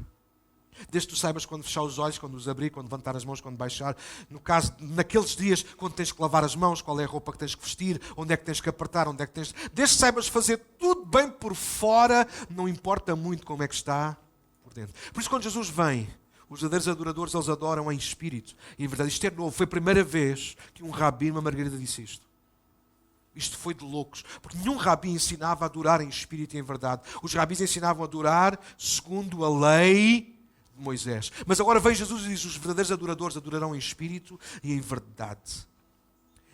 desde que tu saibas quando fechar os olhos, quando os abrir, quando levantar as mãos, quando baixar. No caso, naqueles dias, quando tens que lavar as mãos, qual é a roupa que tens que vestir, onde é que tens que apertar, onde é que tens... Desde que saibas fazer tudo bem por fora, não importa muito como é que está por dentro. Por isso, quando Jesus vem, os verdadeiros adoradores, eles adoram em espírito. E em verdade, isto é novo. Foi a primeira vez que um rabi, uma margarida, disse isto. Isto foi de loucos, porque nenhum rabi ensinava a adorar em espírito e em verdade. Os rabis ensinavam a adorar segundo a lei de Moisés. Mas agora vem Jesus e diz, os verdadeiros adoradores adorarão em espírito e em verdade.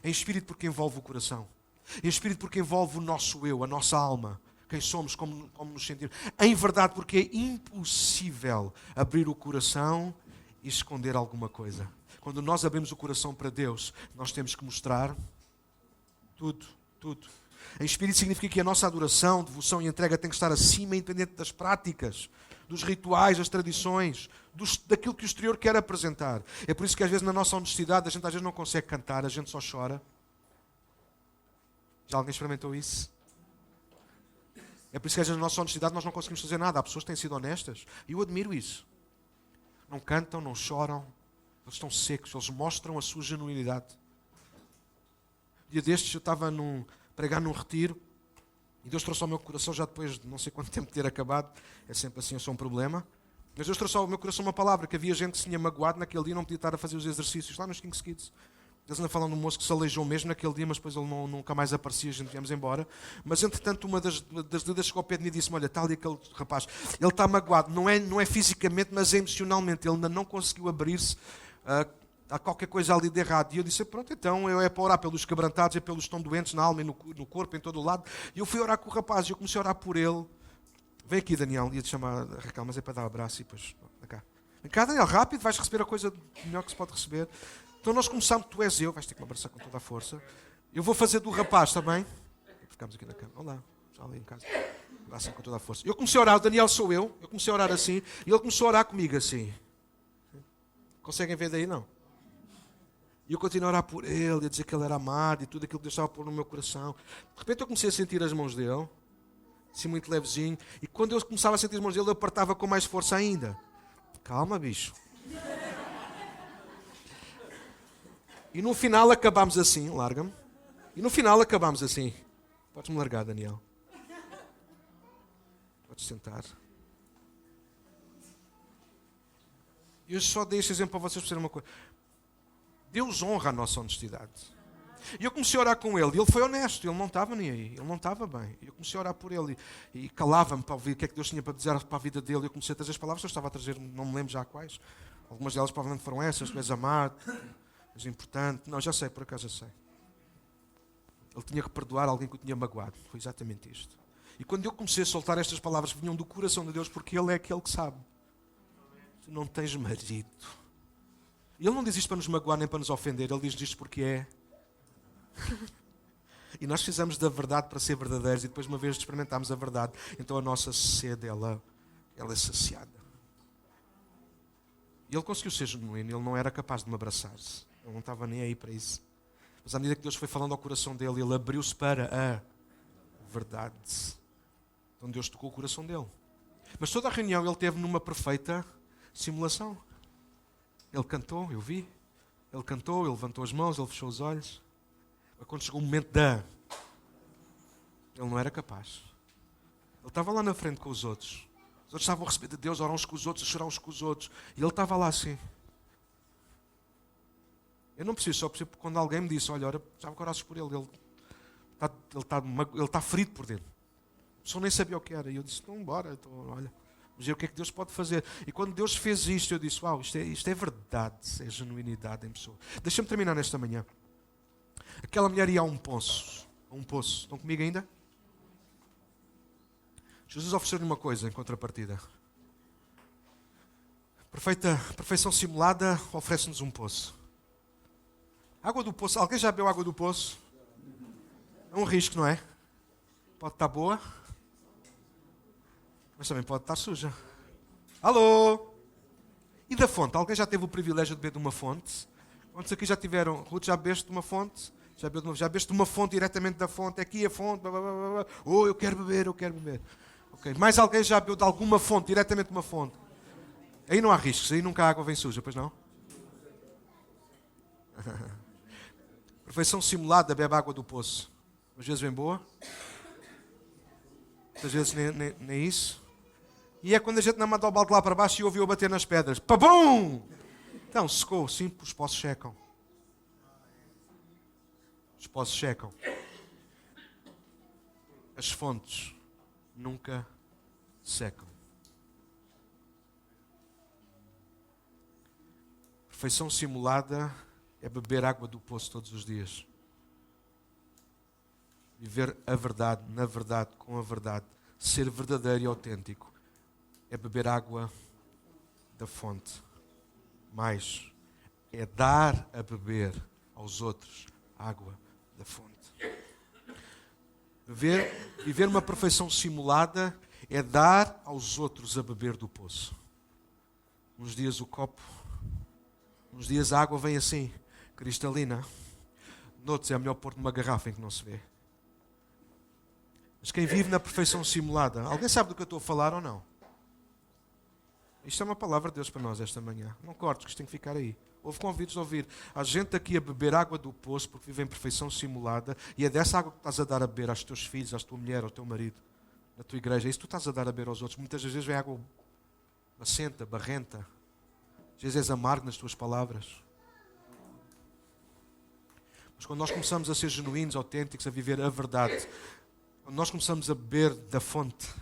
Em espírito porque envolve o coração. Em espírito porque envolve o nosso eu, a nossa alma. Quem somos, como nos sentimos. Em verdade porque é impossível abrir o coração e esconder alguma coisa. Quando nós abrimos o coração para Deus, nós temos que mostrar tudo, tudo. Em espírito significa que a nossa adoração, devoção e entrega tem que estar acima, independente das práticas, dos rituais, das tradições, daquilo que o exterior quer apresentar. É por isso que às vezes na nossa honestidade a gente às vezes não consegue cantar, a gente só chora. Já alguém experimentou isso? É por isso que às vezes na nossa honestidade nós não conseguimos fazer nada. Há pessoas que têm sido honestas e eu admiro isso. Não cantam, não choram, eles estão secos, eles mostram a sua genuinidade. Dia destes eu estava pregar num retiro e Deus trouxe ao meu coração, já depois de não sei quanto tempo de ter acabado, é sempre assim, eu sou um problema, mas Deus trouxe ao meu coração uma palavra, que havia gente que se tinha magoado naquele dia e não podia estar a fazer os exercícios lá nos King's Kids. Eles ainda falam de um moço que se aleijou mesmo naquele dia, mas depois ele nunca mais aparecia, a gente viemos embora. Mas entretanto uma das líderes chegou ao pé de mim e disse-me, olha, está ali aquele rapaz, ele está magoado, não é fisicamente, mas é emocionalmente, ele ainda não conseguiu abrir-se, há qualquer coisa ali de errado. E eu disse, pronto, então é para orar pelos quebrantados, é pelos que estão doentes na alma e no corpo, em todo o lado. E eu fui orar com o rapaz e eu comecei a orar por ele. Vem aqui, Daniel, ia-te chamar a Raquel, mas é para dar um abraço e depois, vem cá. Vem cá, Daniel, rápido, vais receber a coisa melhor que se pode receber. Então nós começamos, tu és eu, vais ter que me abraçar com toda a força. Eu vou fazer do rapaz também. Ficamos aqui na cama. Olá, já ali em casa. Abraçam com toda a força. Eu comecei a orar, o Daniel sou eu comecei a orar assim, e ele começou a orar comigo assim. Conseguem ver daí, não? E eu continuei a orar por ele, a dizer que ele era amado e tudo aquilo que Deus estava a pôr no meu coração. De repente eu comecei a sentir as mãos dele, assim muito levezinho, e quando eu começava a sentir as mãos dele, eu apertava com mais força ainda. Calma, bicho. E no final acabámos assim, larga-me. E no final acabámos assim. Podes-me largar, Daniel. Podes sentar. Eu só dei este exemplo para vocês perceberem uma coisa. Deus honra a nossa honestidade. E eu comecei a orar com ele, e ele foi honesto, ele não estava nem aí, ele não estava bem. Eu comecei a orar por ele e calava-me para ouvir o que é que Deus tinha para dizer para a vida dele. Eu comecei a trazer as palavras que eu estava a trazer, não me lembro já quais. Algumas delas provavelmente foram essas, tu és amado, és importante. Não, já sei, por acaso já sei. Ele tinha que perdoar alguém que o tinha magoado. Foi exatamente isto. E quando eu comecei a soltar estas palavras que vinham do coração de Deus, porque Ele é aquele que sabe. Tu não tens marido. E Ele não diz isto para nos magoar nem para nos ofender. Ele diz isto porque é. E nós precisamos da verdade para ser verdadeiros. E depois, uma vez experimentarmos a verdade, então a nossa sede, ela é saciada. E ele conseguiu ser genuíno. Ele não era capaz de me abraçar. Ele não estava nem aí para isso. Mas à medida que Deus foi falando ao coração dele, ele abriu-se para a verdade. Então Deus tocou o coração dele. Mas toda a reunião ele teve numa perfeita simulação. Ele cantou, eu vi. Ele cantou, ele levantou as mãos, ele fechou os olhos. Mas quando chegou o momento ele não era capaz. Ele estava lá na frente com os outros. Os outros estavam a receber de Deus, a orar uns com os outros, a chorar uns com os outros. E ele estava lá assim. Eu não preciso, só preciso quando alguém me disse, olha, já que orasses por ele, ele está ferido por dentro. A pessoa nem sabia o que era. E eu disse, não, bora, olha, vamos ver o que é que Deus pode fazer. E quando Deus fez isto, eu disse, uau, isto é verdade, é genuinidade em pessoa. Deixa-me terminar nesta manhã. Aquela mulher ia a um poço. Estão comigo ainda? Jesus ofereceu-lhe uma coisa em contrapartida. Perfeição simulada oferece-nos um poço. Água do poço. Alguém já bebeu água do poço? É um risco, não é? Pode estar boa, mas também pode estar suja. Alô? E da fonte? Alguém já teve o privilégio de beber de uma fonte? Quantos aqui já tiveram? Ruth, já bebeste de uma fonte? Já bebeste de uma fonte diretamente da fonte? Aqui a fonte. Blá, blá, blá, blá. Oh, eu quero beber. Okay. Mais alguém já bebeu de alguma fonte, diretamente de uma fonte? Aí não há riscos, aí nunca a água vem suja, pois não? Perfeição simulada, bebe água do poço. Às vezes vem boa, às vezes nem isso. E é quando a gente não manda o balde lá para baixo e ouviu bater nas pedras. Pabum! Então, secou, sim, os poços secam. Os poços secam. as fontes nunca secam. Perfeição simulada é beber água do poço todos os dias. Viver a verdade, na verdade, com a verdade. Ser verdadeiro e autêntico é beber água da fonte. Mais, é dar a beber aos outros água da fonte. Viver uma perfeição simulada é dar aos outros a beber do poço. Uns dias o copo, uns dias a água vem assim, cristalina. Noutros é melhor pôr numa garrafa em que não se vê. Mas quem vive na perfeição simulada, alguém sabe do que eu estou a falar ou não? Isto é uma palavra de Deus para nós esta manhã. Não cortes, que isto tem que ficar aí. Houve convites a ouvir. Há gente aqui a beber água do poço porque vive em perfeição simulada e é dessa água que estás a dar a beber aos teus filhos, à tua mulher, ao teu marido, na tua igreja. É isso que tu estás a dar a beber aos outros. Muitas vezes vem água macenta, barrenta. Às vezes és amargo nas tuas palavras. Mas quando nós começamos a ser genuínos, autênticos, a viver a verdade, quando nós começamos a beber da fonte,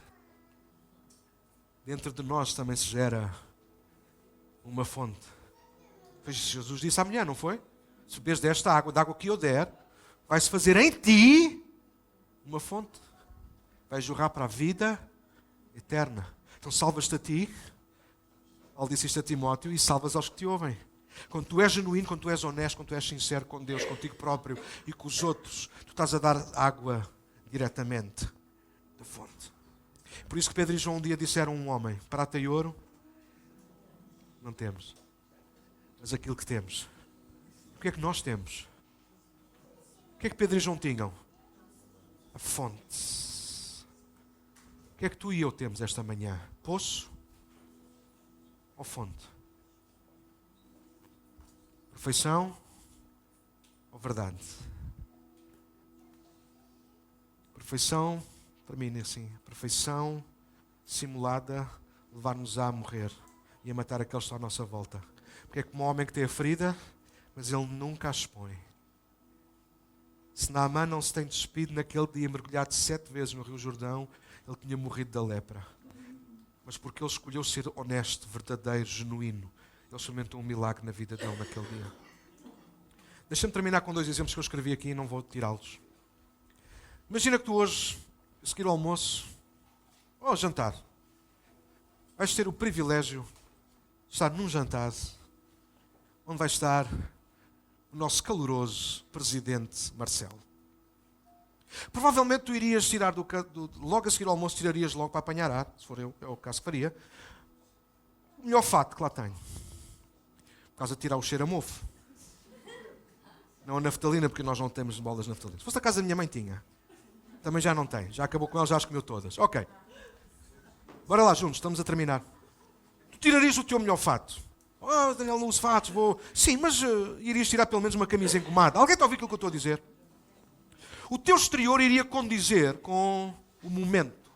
dentro de nós também se gera uma fonte. Foi Jesus disse à mulher, não foi? Se beberes desta água, da água que eu der, vai-se fazer em ti uma fonte. Vai jorrar para a vida eterna. Então salvas-te a ti. Paulo disse isto a Timóteo e salvas aos que te ouvem. Quando tu és genuíno, quando tu és honesto, quando tu és sincero com Deus, contigo próprio e com os outros, tu estás a dar água diretamente da fonte. Por isso que Pedro e João um dia disseram a um homem, prata e ouro não temos, mas aquilo que temos. O que é que nós temos? O que é que Pedro e João tinham? A fonte. O que é que tu e eu temos esta manhã? Poço ou fonte? Perfeição ou verdade? Perfeição, termina assim, perfeição simulada levar-nos a morrer e a matar aqueles que estão à nossa volta. Porque é como um homem que tem a ferida, mas ele nunca a expõe. Se Naamã não se tem despido naquele dia, mergulhado 7 vezes no Rio Jordão, ele tinha morrido da lepra. Mas porque ele escolheu ser honesto, verdadeiro, genuíno, ele experimentou um milagre na vida dele naquele dia. Deixa-me terminar com 2 exemplos que eu escrevi aqui e não vou tirá-los. Imagina que tu hoje, a seguir ao almoço, ou ao jantar, vais ter o privilégio de estar num jantar onde vai estar o nosso caloroso presidente Marcelo. Provavelmente tu irias tirar logo a seguir ao almoço, tirarias logo para apanhar ar, se for eu, é o caso que faria, o melhor fato que lá tenho. Por causa de tirar o cheiro a mofo. Não a naftalina, porque nós não temos bolas de naftalina. Se fosse a casa da minha mãe, tinha. Também já não tem. Já acabou com ela, já as comeu todas. Ok. Bora lá juntos, estamos a terminar. Tu tirarias o teu melhor fato. Oh, Daniel, não uso fatos, vou... Sim, mas irias tirar pelo menos uma camisa engomada. Alguém está a ouvir aquilo que eu estou a dizer? O teu exterior iria condizer com o momento.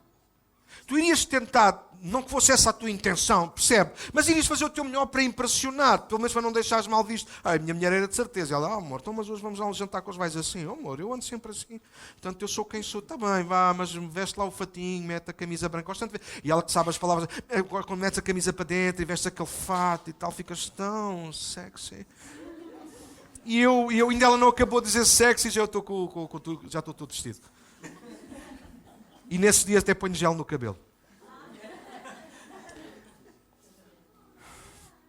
Tu irias tentar, não que fosse essa a tua intenção, percebe? Mas irias fazer o teu melhor para impressionar, pelo menos para não deixares mal visto. A minha mulher era de certeza. Ela, amor, então, mas hoje vamos lá jantar com os vais assim. Amor, eu ando sempre assim. Portanto, eu sou quem sou. Está bem, vá, mas veste lá o fatinho, mete a camisa branca. E ela que sabe as palavras, quando metes a camisa para dentro e vestes aquele fato e tal, ficas tão sexy. E eu ainda ela não acabou de dizer sexy, já estou já estou todo vestido. E nesses dias até ponho gel no cabelo.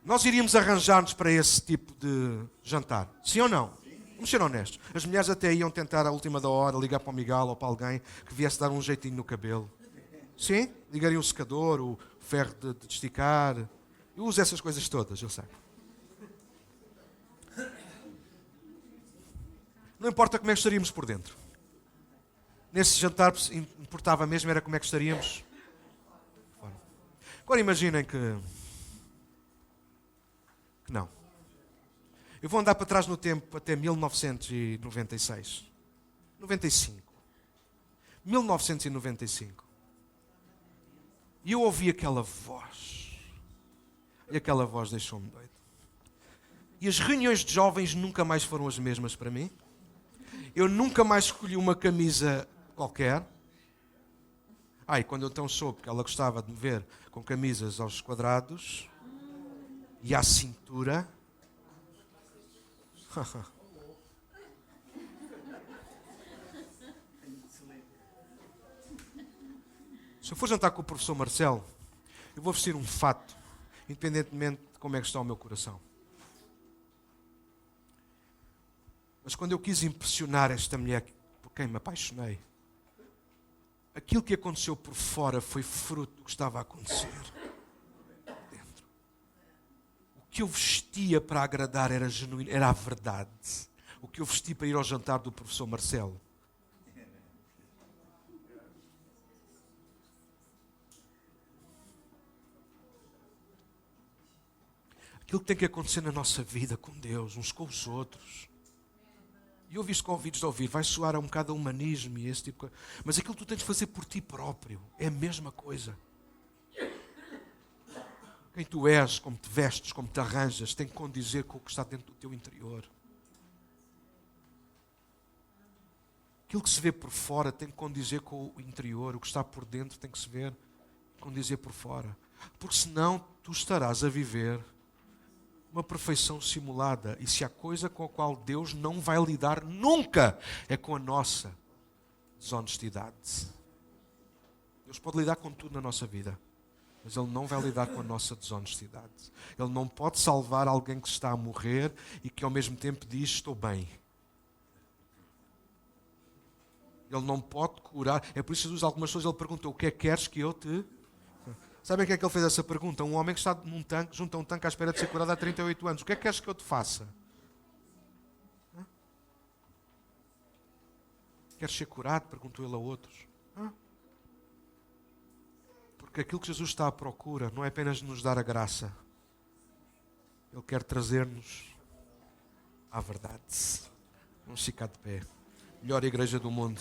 Nós iríamos arranjar-nos para esse tipo de jantar. Sim ou não? Vamos ser honestos. As mulheres até iam tentar à última da hora ligar para o Miguel ou para alguém que viesse dar um jeitinho no cabelo. Sim? Ligariam o secador, o ferro de esticar. Eu uso essas coisas todas, eu sei. Não importa como é que estaríamos por dentro. Nesse jantar importava mesmo era como é que estaríamos fora. Agora imaginem que não. Eu vou andar para trás no tempo até 1996. 95. 1995. E eu ouvi aquela voz. E aquela voz deixou-me doido. E as reuniões de jovens nunca mais foram as mesmas para mim. Eu nunca mais escolhi uma camisa qualquer. E quando eu então soube que ela gostava de me ver com camisas aos quadrados e à cintura. Se eu for jantar com o professor Marcelo, eu vou vestir um fato, independentemente de como é que está o meu coração. Mas quando eu quis impressionar esta mulher por quem me apaixonei, aquilo que aconteceu por fora foi fruto do que estava a acontecer dentro. O que eu vestia para agradar era genuíno, era a verdade. O que eu vesti para ir ao jantar do professor Marcelo. Aquilo que tem que acontecer na nossa vida com Deus, uns com os outros. E ouvi isto com ouvidos de ouvir, vai soar um bocado a humanismo e esse tipo de coisa. Mas aquilo que tu tens de fazer por ti próprio é a mesma coisa. Quem tu és, como te vestes, como te arranjas, tem que condizer com o que está dentro do teu interior. Aquilo que se vê por fora tem que condizer com o interior. O que está por dentro tem que se ver, condizer por fora. Porque senão tu estarás a viver uma perfeição simulada. E se há coisa com a qual Deus não vai lidar nunca, é com a nossa desonestidade. Deus pode lidar com tudo na nossa vida, mas Ele não vai lidar com a nossa desonestidade. Ele não pode salvar alguém que está a morrer e que ao mesmo tempo diz, estou bem. Ele não pode curar. É por isso que Jesus, algumas pessoas, Ele perguntou, o que é que queres que eu te... Sabem o que é que ele fez essa pergunta? Um homem que está num tanque, junto a um tanque à espera de ser curado há 38 anos. O que é que queres que eu te faça? Queres ser curado? Perguntou ele a outros. Porque aquilo que Jesus está à procura não é apenas nos dar a graça. Ele quer trazer-nos à verdade. Vamos ficar de pé. Melhor igreja do mundo.